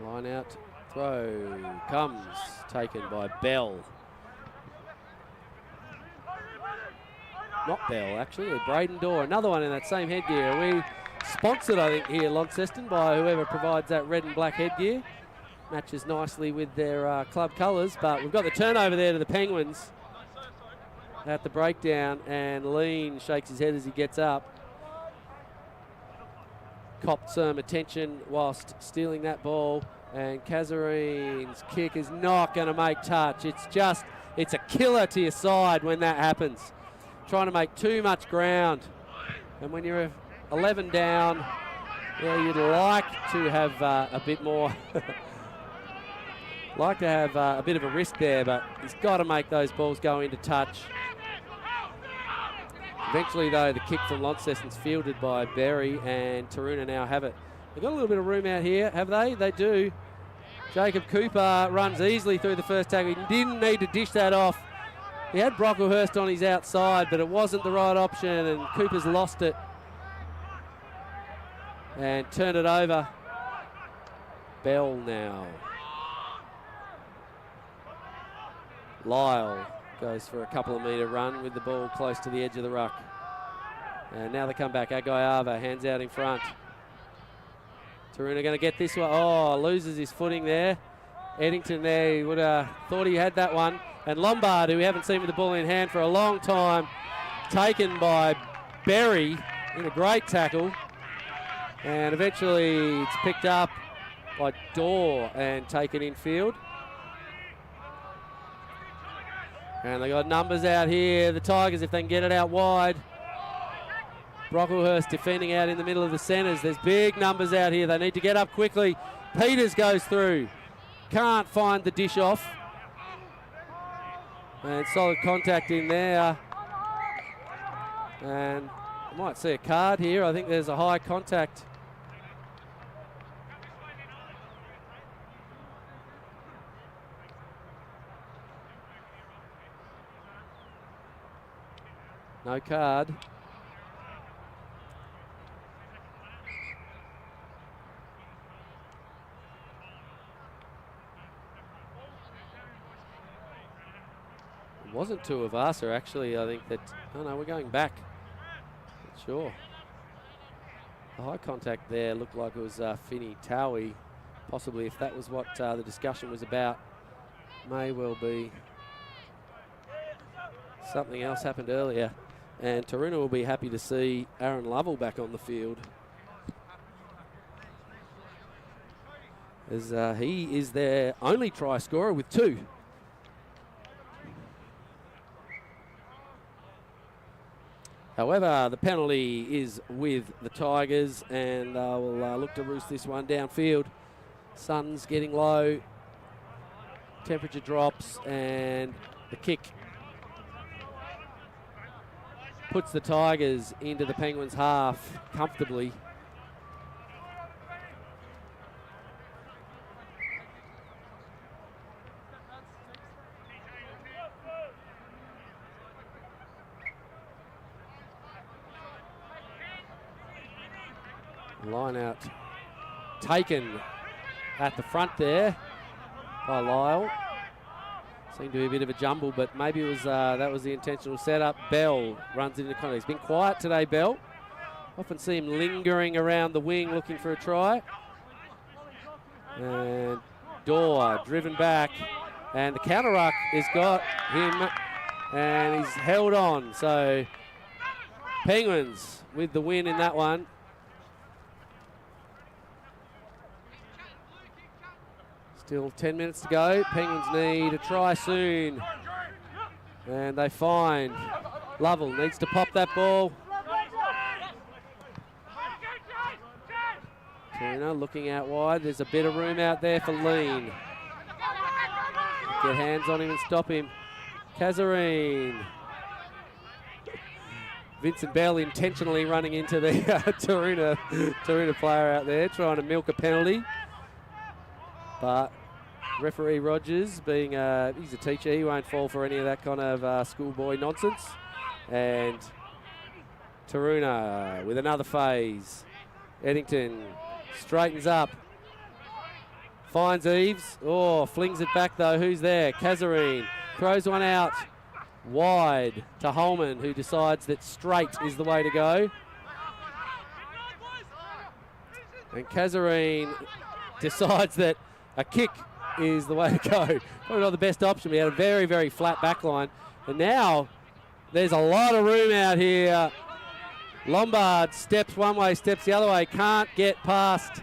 Line out, throw comes, taken by Bell. Not Bell, actually, Braden Dorr. Another one in that same headgear. We sponsored, I think, here Launceston by whoever provides that red and black headgear. Matches nicely with their club colours, but we've got the turnover there to the Penguins at the breakdown, and Lean shakes his head as he gets up. Copped some attention whilst stealing that ball, and Kazarine's kick is not going to make touch. It's a killer to your side when that happens. Trying to make too much ground, and when you're 11 down, yeah, you'd like to have a bit more like to have a bit of a risk there, but he's got to make those balls go into touch. Eventually, though, the kick from Launceston's fielded by Berry, and Taroona now have it. They've got a little bit of room out here, have they? They do. Jacob Cooper runs easily through the first tackle. He didn't need to dish that off. He had Brocklehurst on his outside, but it wasn't the right option, and Cooper's lost it and turned it over. Bell now. Lyle goes for a couple of metre run with the ball close to the edge of the ruck. And now they come back. Agayava hands out in front. Taroona going to get this one. Oh, loses his footing there. Eddington there, he would have thought he had that one. And Lombard, who we haven't seen with the ball in hand for a long time, taken by Berry in a great tackle. And eventually it's picked up by Dorr and taken infield. And they got numbers out here. The Tigers, if they can get it out wide. Brocklehurst defending out in the middle of the centres. There's big numbers out here. They need to get up quickly. Peters goes through. Can't find the dish off. And solid contact in there. And I might see a card here. I think there's a high contact. No card. It wasn't Tuivasa, actually. I think that... Oh, no, we're going back. Not sure. The high contact there looked like it was Finney Towie. Possibly, if that was what the discussion was about, may well be something else happened earlier. And Taroona will be happy to see Aaron Lovell back on the field, as he is their only try scorer with 2. However, the penalty is with the Tigers, and we'll look to roost this one downfield. Sun's getting low, temperature drops, and the kick puts the Tigers into the Penguins' half comfortably. Line out taken at the front there by Lyle. Seemed to be a bit of a jumble, but maybe it was that was the intentional setup. Bell runs into contact. He's been quiet today, Bell. Often see him lingering around the wing looking for a try. And Dorr driven back, and the counter ruck has got him, and he's held on. So Penguins with the win in that one. Still 10 minutes to go. Penguins need a try soon. And they find Lovell needs to pop that ball. Taroona looking out wide. There's a bit of room out there for Lean. Get hands on him and stop him. Kazarine. Vincent Bell intentionally running into the Taroona player out there, trying to milk a penalty. But referee Rogers, being he's a teacher, he won't fall for any of that kind of schoolboy nonsense. And Taroona with another phase. Eddington straightens up, Finds Eves. Oh, flings it back though. Who's there? Kazarine. Throws one out wide to Holman, who decides that straight is the way to go. And Kazarine decides that a kick is the way to go. Probably not the best option. We had a very, very flat back line. And now there's a lot of room out here. Lombard steps one way, steps the other way. Can't get past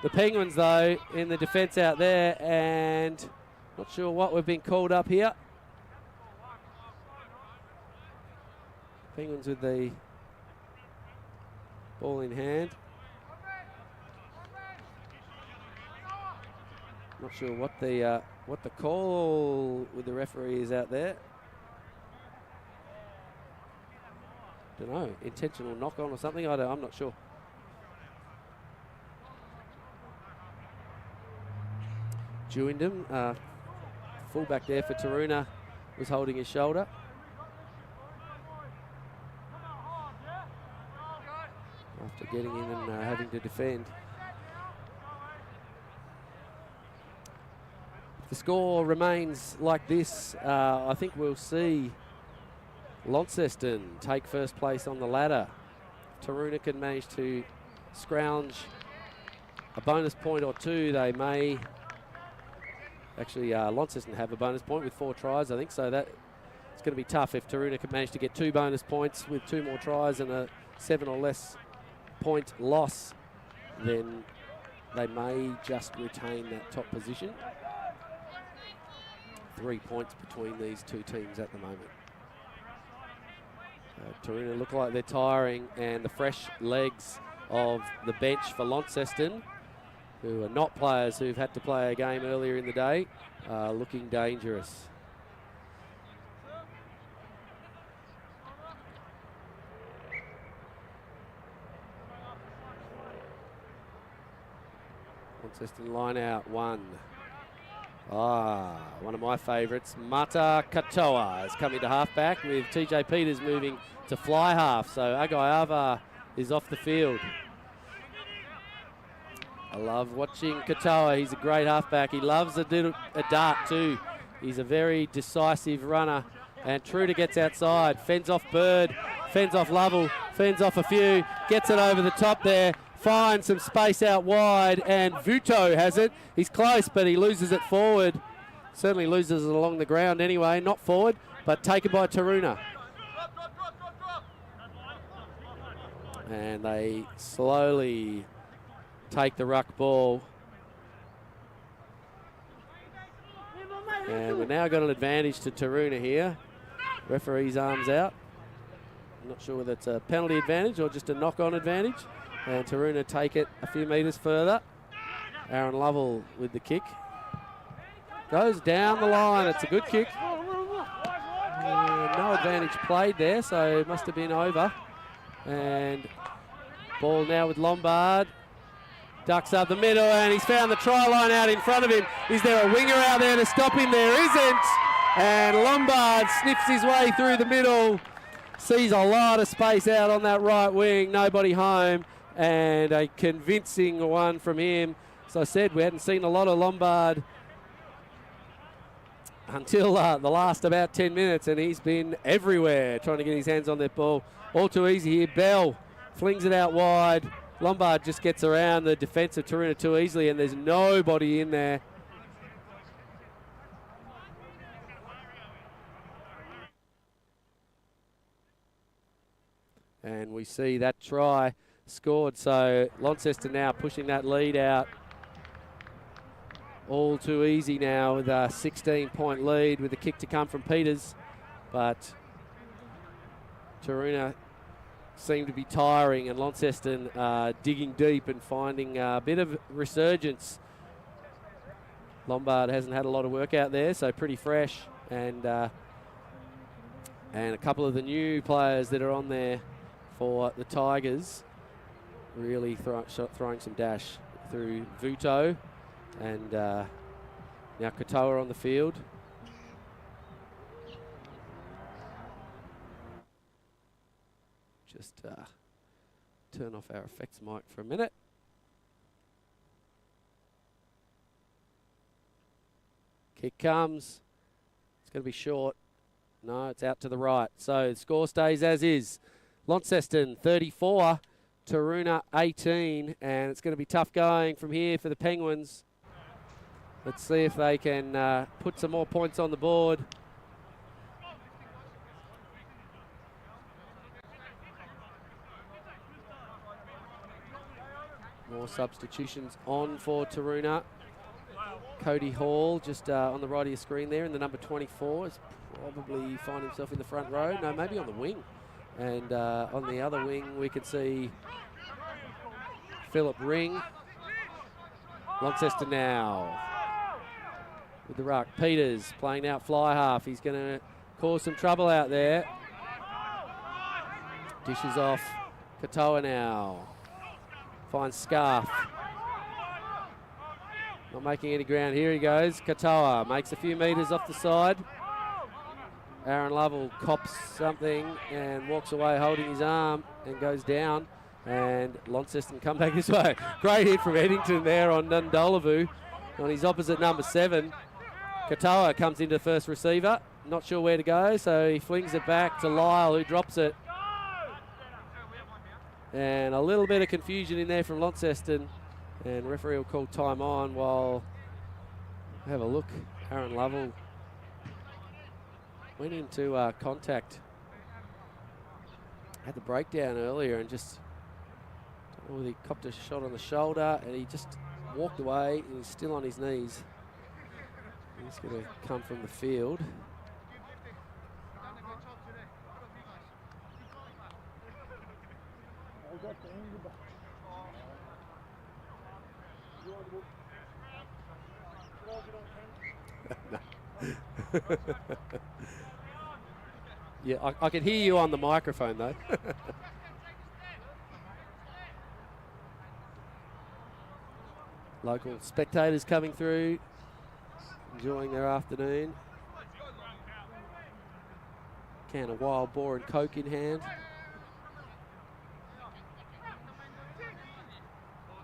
the Penguins, though, in the defence out there. And not sure what we've been called up here. Penguins with the ball in hand. Not sure what the call with the referee is out there. Don't know, intentional knock on or something. I'm not sure. Jewindham, fullback there for Taroona, was holding his shoulder. After getting in and having to defend. If the score remains like this, I think we'll see Launceston take first place on the ladder. Taroona can manage to scrounge a bonus point or two. They may actually, Launceston have a bonus point with 4 tries, I think, so that it's going to be tough if Taroona can manage to get 2 bonus points with 2 more tries and a 7 or less point loss, then they may just retain that top position. 3 points between these 2 teams at the moment. Taroona look like they're tiring, and the fresh legs of the bench for Launceston, who are not players who've had to play a game earlier in the day, are looking dangerous. Launceston line out 1. One of my favourites, Mata Katoa, is coming to halfback with TJ Peters moving to fly half. So Agaiava is off the field. I love watching Katoa. He's a great halfback. He loves a dart too. He's a very decisive runner. And Truder gets outside, fends off Bird, fends off Lovell, fends off a few, gets it over the top there. Finds some space out wide, and Vuto has it. He's close, but he loses it forward. Certainly loses it along the ground anyway, not forward, but taken by Taroona. And they slowly take the ruck ball. And we've now got an advantage to Taroona here. Referee's arms out. I'm not sure whether it's a penalty advantage or just a knock-on advantage. And Taroona take it a few metres further. Aaron Lovell with the kick. Goes down the line. It's a good kick. No advantage played there, so it must have been over. And ball now with Lombard. Ducks up the middle, and he's found the try line out in front of him. Is there a winger out there to stop him? There isn't. And Lombard sniffs his way through the middle. Sees a lot of space out on that right wing. Nobody home. And a convincing one from him. As I said, we hadn't seen a lot of Lombard until the last about 10 minutes, and he's been everywhere trying to get his hands on that ball. All too easy here. Bell flings it out wide. Lombard just gets around the defence of Taroona too easily, and there's nobody in there. And we see that try scored, so Launceston now pushing that lead out. All too easy now with a 16-point lead with the kick to come from Peters. But Taroona seem to be tiring, and Launceston digging deep and finding a bit of resurgence. Lombard hasn't had a lot of work out there, so pretty fresh. And a couple of the new players that are on there for the Tigers really throwing some dash through Vuto, and now Katoa on the field. Just turn off our effects mic for a minute. Kick comes. It's going to be short. No, it's out to the right. So the score stays as is. Launceston 34, Taroona 18, and it's going to be tough going from here for the Penguins. Let's see if they can put some more points on the board. More substitutions on for Taroona. Cody Hall just on the right of your screen there in the number 24 is probably find himself in the front row. No, maybe on the wing. And on the other wing we can see Philip Ring. Launceston now with the ruck. Peters playing out fly half. He's going to cause some trouble out there. Dishes off Katoa now. Finds Scarf. Not making any ground. Here he goes. Katoa makes a few metres off the side. Aaron Lovell cops something and walks away holding his arm and goes down. And Launceston come back this way. Great hit from Eddington there on Nundolavu on his opposite number 7. Katoa comes into first receiver. Not sure where to go, so he flings it back to Lyle, who drops it. And a little bit of confusion in there from Launceston. And referee will call time on while have a look. Aaron Lovell went into contact. Had the breakdown earlier and just, don't know whether he copped a shot on the shoulder and he just walked away and he's still on his knees. He's going to come from the field. Yeah, I can hear you on the microphone though. Local spectators coming through, enjoying their afternoon. Can of wild boar and Coke in hand.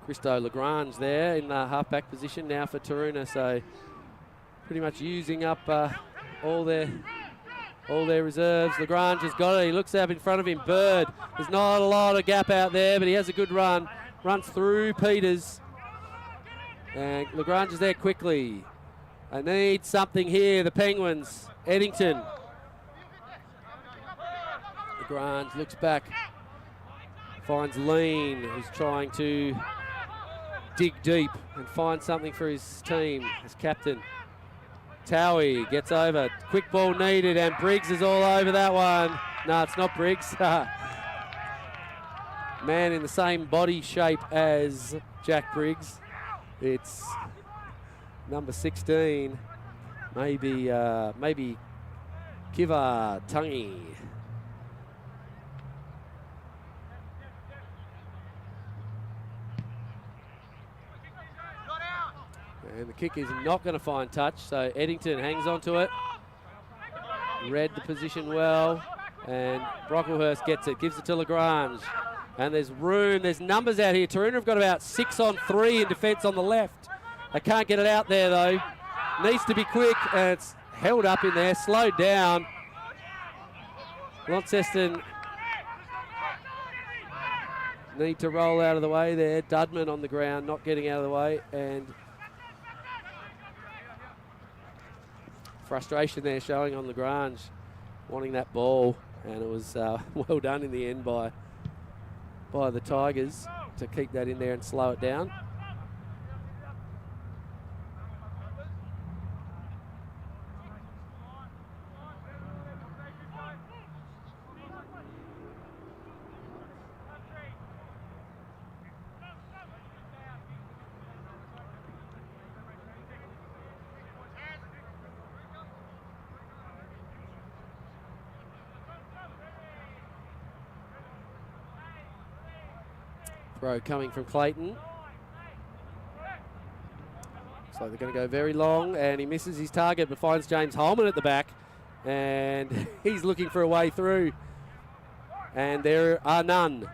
Christo Lagrange there in the halfback position now for Taroona, so pretty much using up all their reserves. Lagrange has got it. He looks up in front of him. Bird. There's not a lot of gap out there, but he has a good run. Runs through Peters. And Lagrange is there quickly. I need something here. The Penguins. Eddington. Lagrange looks back. Finds Lean, who's trying to dig deep and find something for his team as captain. Towie gets over. Quick ball needed, and Briggs is all over that one. No, it's not Briggs. Man in the same body shape as Jack Briggs. It's number 16. Maybe Kiva Tungi. And the kick is not going to find touch, so Eddington hangs on to it. Read the position well, and Brocklehurst gets it, gives it to Lagrange. And there's room, there's numbers out here. Taroona have got about 6 on 3 in defence on the left. They can't get it out there though. Needs to be quick, and it's held up in there, slowed down. Launceston need to roll out of the way there. Dudman on the ground, not getting out of the way, and frustration there showing on Lagrange, wanting that ball, and it was well done in the end by the Tigers to keep that in there and slow it down. Throw coming from Clayton. Looks like they're going to go very long, and he misses his target but finds James Holman at the back, and he's looking for a way through, and there are none.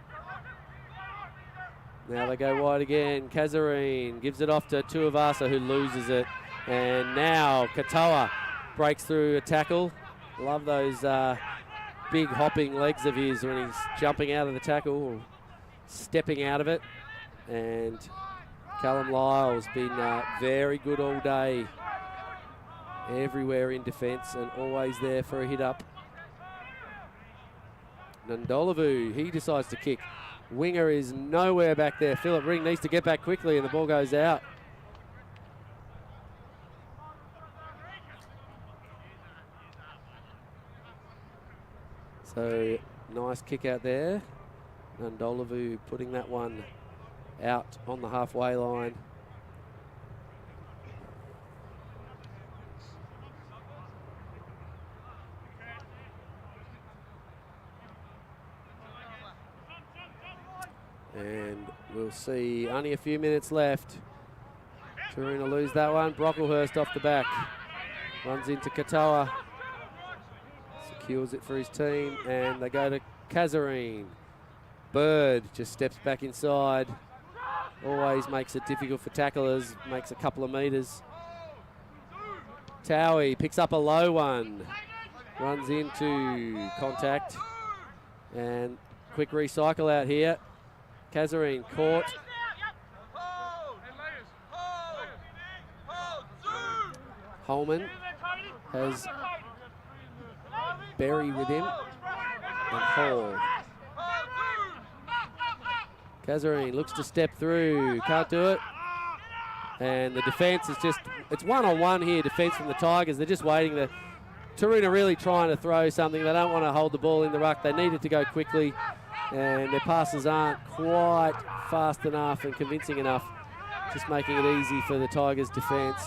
Now they go wide again. Kazarine gives it off to Tuivasa, who loses it. And now Katoa breaks through a tackle. Love those big hopping legs of his when he's jumping out of the tackle or stepping out of it. And Callum Lyle's been very good all day. Everywhere in defence and always there for a hit up. Nandolavu, he decides to kick. Winger is nowhere back there. Philip Ring needs to get back quickly and the ball goes out. So nice kick out there. Nandolavu putting that one out on the halfway line. And we'll see only a few minutes left. Taroona lose that one. Brocklehurst off the back. Runs into Katoa. Secures it for his team. And they go to Kazarine. Bird just steps back inside. Always makes it difficult for tacklers. Makes a couple of metres. Towie picks up a low one. Runs into contact. And quick recycle out here. Kazarine caught. Holman has Berry with him. And Hall. Kazarine looks to step through. Can't do it. And the defence is just, it's one-on-one here, defence from the Tigers. They're just waiting. Taroona really trying to throw something. They don't want to hold the ball in the ruck. They need it to go quickly. And their passes aren't quite fast enough and convincing enough, just making it easy for the Tigers' defence.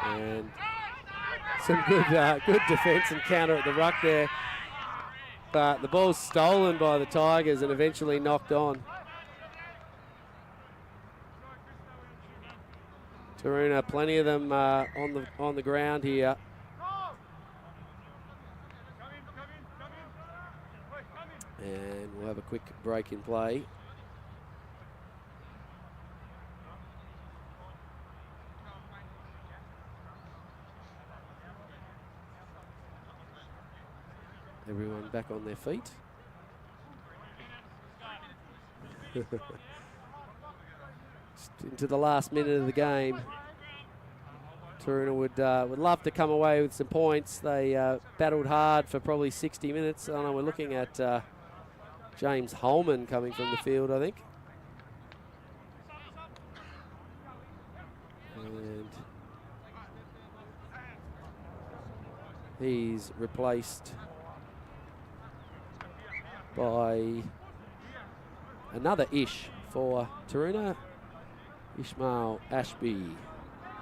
And some good defence and counter at the ruck there. But the ball's stolen by the Tigers and eventually knocked on. Taroona, plenty of them on the ground here. And we'll have a quick break in play. Everyone back on their feet. Into the last minute of the game. Taroona would love to come away with some points. They battled hard for probably 60 minutes. I know we're looking at James Holman coming from the field, I think. And he's replaced by another Ish for Taroona. Ishmael Ashby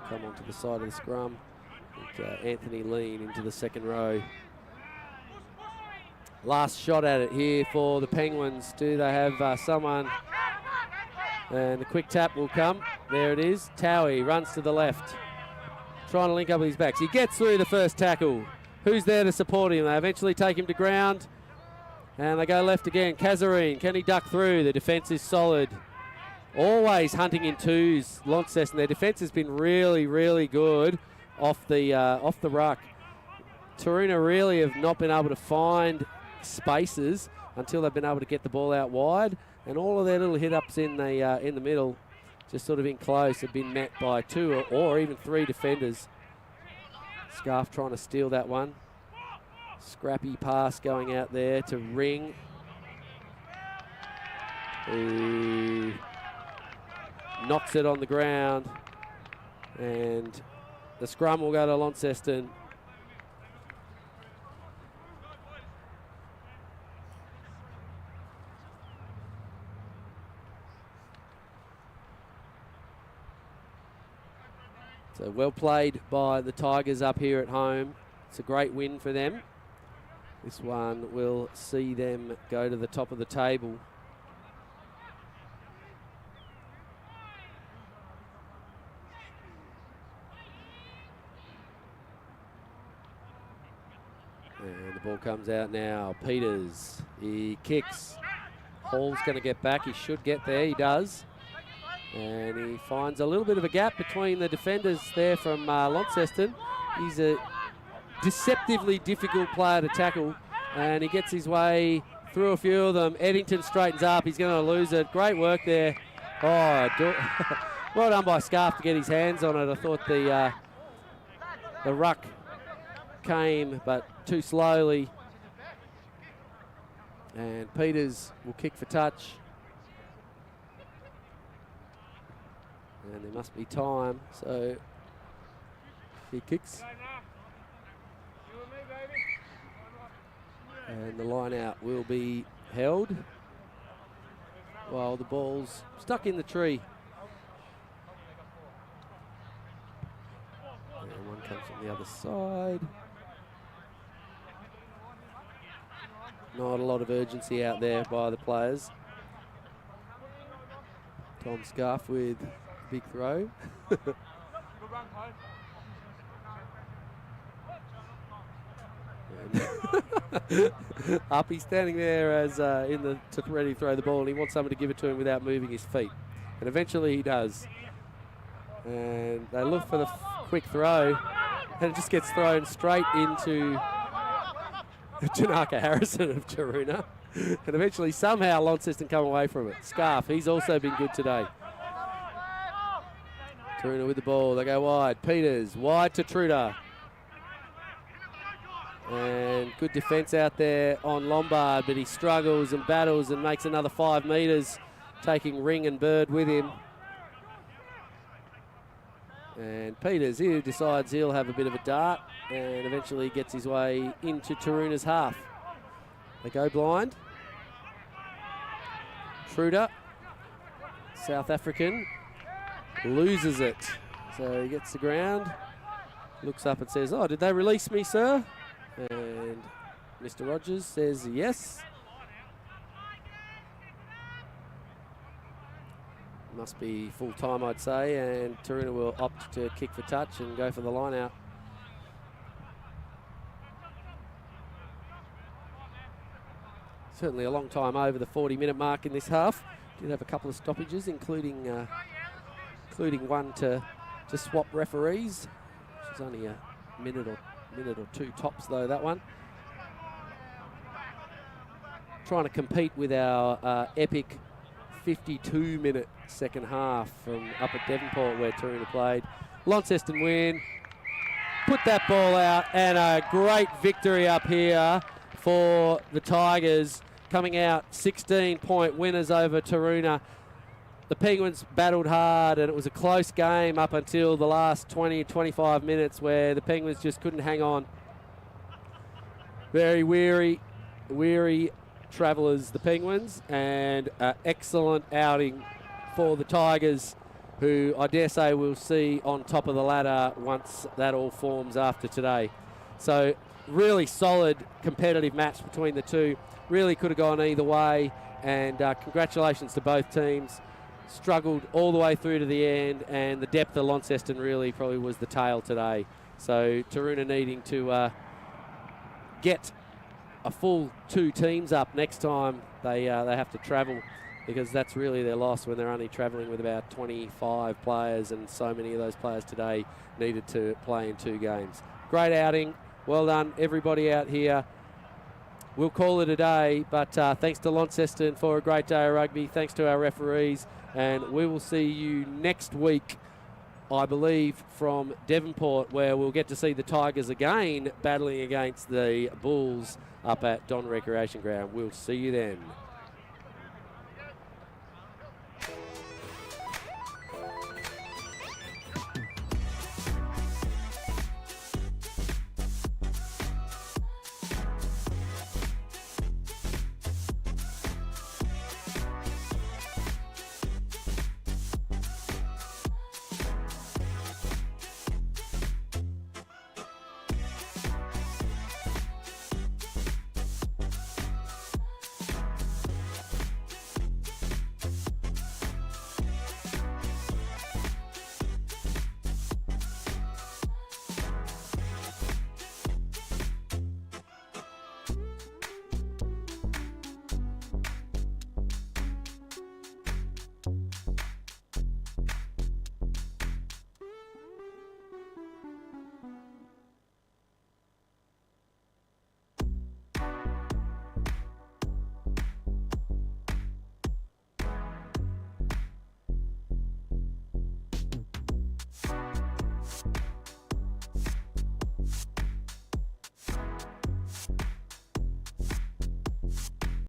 come onto the side of the scrum. Anthony Lean into the second row. Last shot at it here for the Penguins. Do they have someone? And the quick tap will come. There it is. Towie runs to the left. Trying to link up with his backs. He gets through the first tackle. Who's there to support him? They eventually take him to ground. And they go left again. Kazarine, can he duck through? The defence is solid. Always hunting in twos, Launceston. Their defence has been really, really good off the ruck. Taroona really have not been able to find spaces until they've been able to get the ball out wide, and all of their little hit-ups in the middle, just sort of in close, have been met by two or even three defenders. Scarf trying to steal that one. Scrappy pass going out there to Ring. Who knocks it on the ground, and the scrum will go to Launceston. So well played by the Tigers up here at home. It's a great win for them. This one will see them go to the top of the table. And the ball comes out now. Peters, he kicks. Hall's going to get back. He should get there. He does. And he finds a little bit of a gap between the defenders there from Launceston. He's a deceptively difficult player to tackle, and he gets his way through a few of them. Eddington straightens up. He's going to lose it. Great work there. Oh, well done by Scarf to get his hands on it. I thought the ruck came, but too slowly. And Peters will kick for touch. And there must be time, so he kicks. And the line out will be held while the ball's stuck in the tree. And one comes from the other side. Not a lot of urgency out there by the players. Tom Scarf with a big throw. Up, he's standing there as ready to throw the ball, and he wants someone to give it to him without moving his feet. And eventually he does. And they look for the quick throw, and it just gets thrown straight into Janaka Harrison of Taroona. And eventually, somehow, Launceston come away from it. Scarf, he's also been good today. Taroona with the ball. They go wide. Peters, wide to Truder. And good defence out there on Lombard, but he struggles and battles and makes another 5 metres, taking Ring and Bird with him. And Peters, he decides he'll have a bit of a dart and eventually gets his way into Taroona's half. They go blind. Truder, South African, loses it. So he gets the ground, looks up and says, "Oh, did they release me, sir?" And Mr. Rogers says yes. Must be full time, I'd say, and Taroona will opt to kick for touch and go for the line out. Certainly a long time over the 40-minute mark in this half. Did have a couple of stoppages, including one to swap referees, which is only a minute or two tops, though, that one. Trying to compete with our epic 52-minute second half from up at Devonport where Taroona played. Launceston win, put that ball out, and a great victory up here for the Tigers, coming out 16-point winners over Taroona. The Penguins battled hard, and it was a close game up until the last 20-25 minutes where the Penguins just couldn't hang on. Very weary travellers, the Penguins, and an excellent outing for the Tigers, who I dare say we'll see on top of the ladder once that all forms after today. So really solid competitive match between the two. Really could have gone either way, and congratulations to both teams. Struggled all the way through to the end, and the depth of Launceston really probably was the tale today. So Taroona needing to get a full 2 teams up next time they have to travel, because that's really their loss when they're only travelling with about 25 players, and so many of those players today needed to play in 2 games. Great outing. Well done, everybody out here. We'll call it a day, but thanks to Launceston for a great day of rugby. Thanks to our referees, and we will see you next week, I believe, from Devonport, where we'll get to see the Tigers again battling against the Bulls up at Don Recreation Ground. We'll see you then.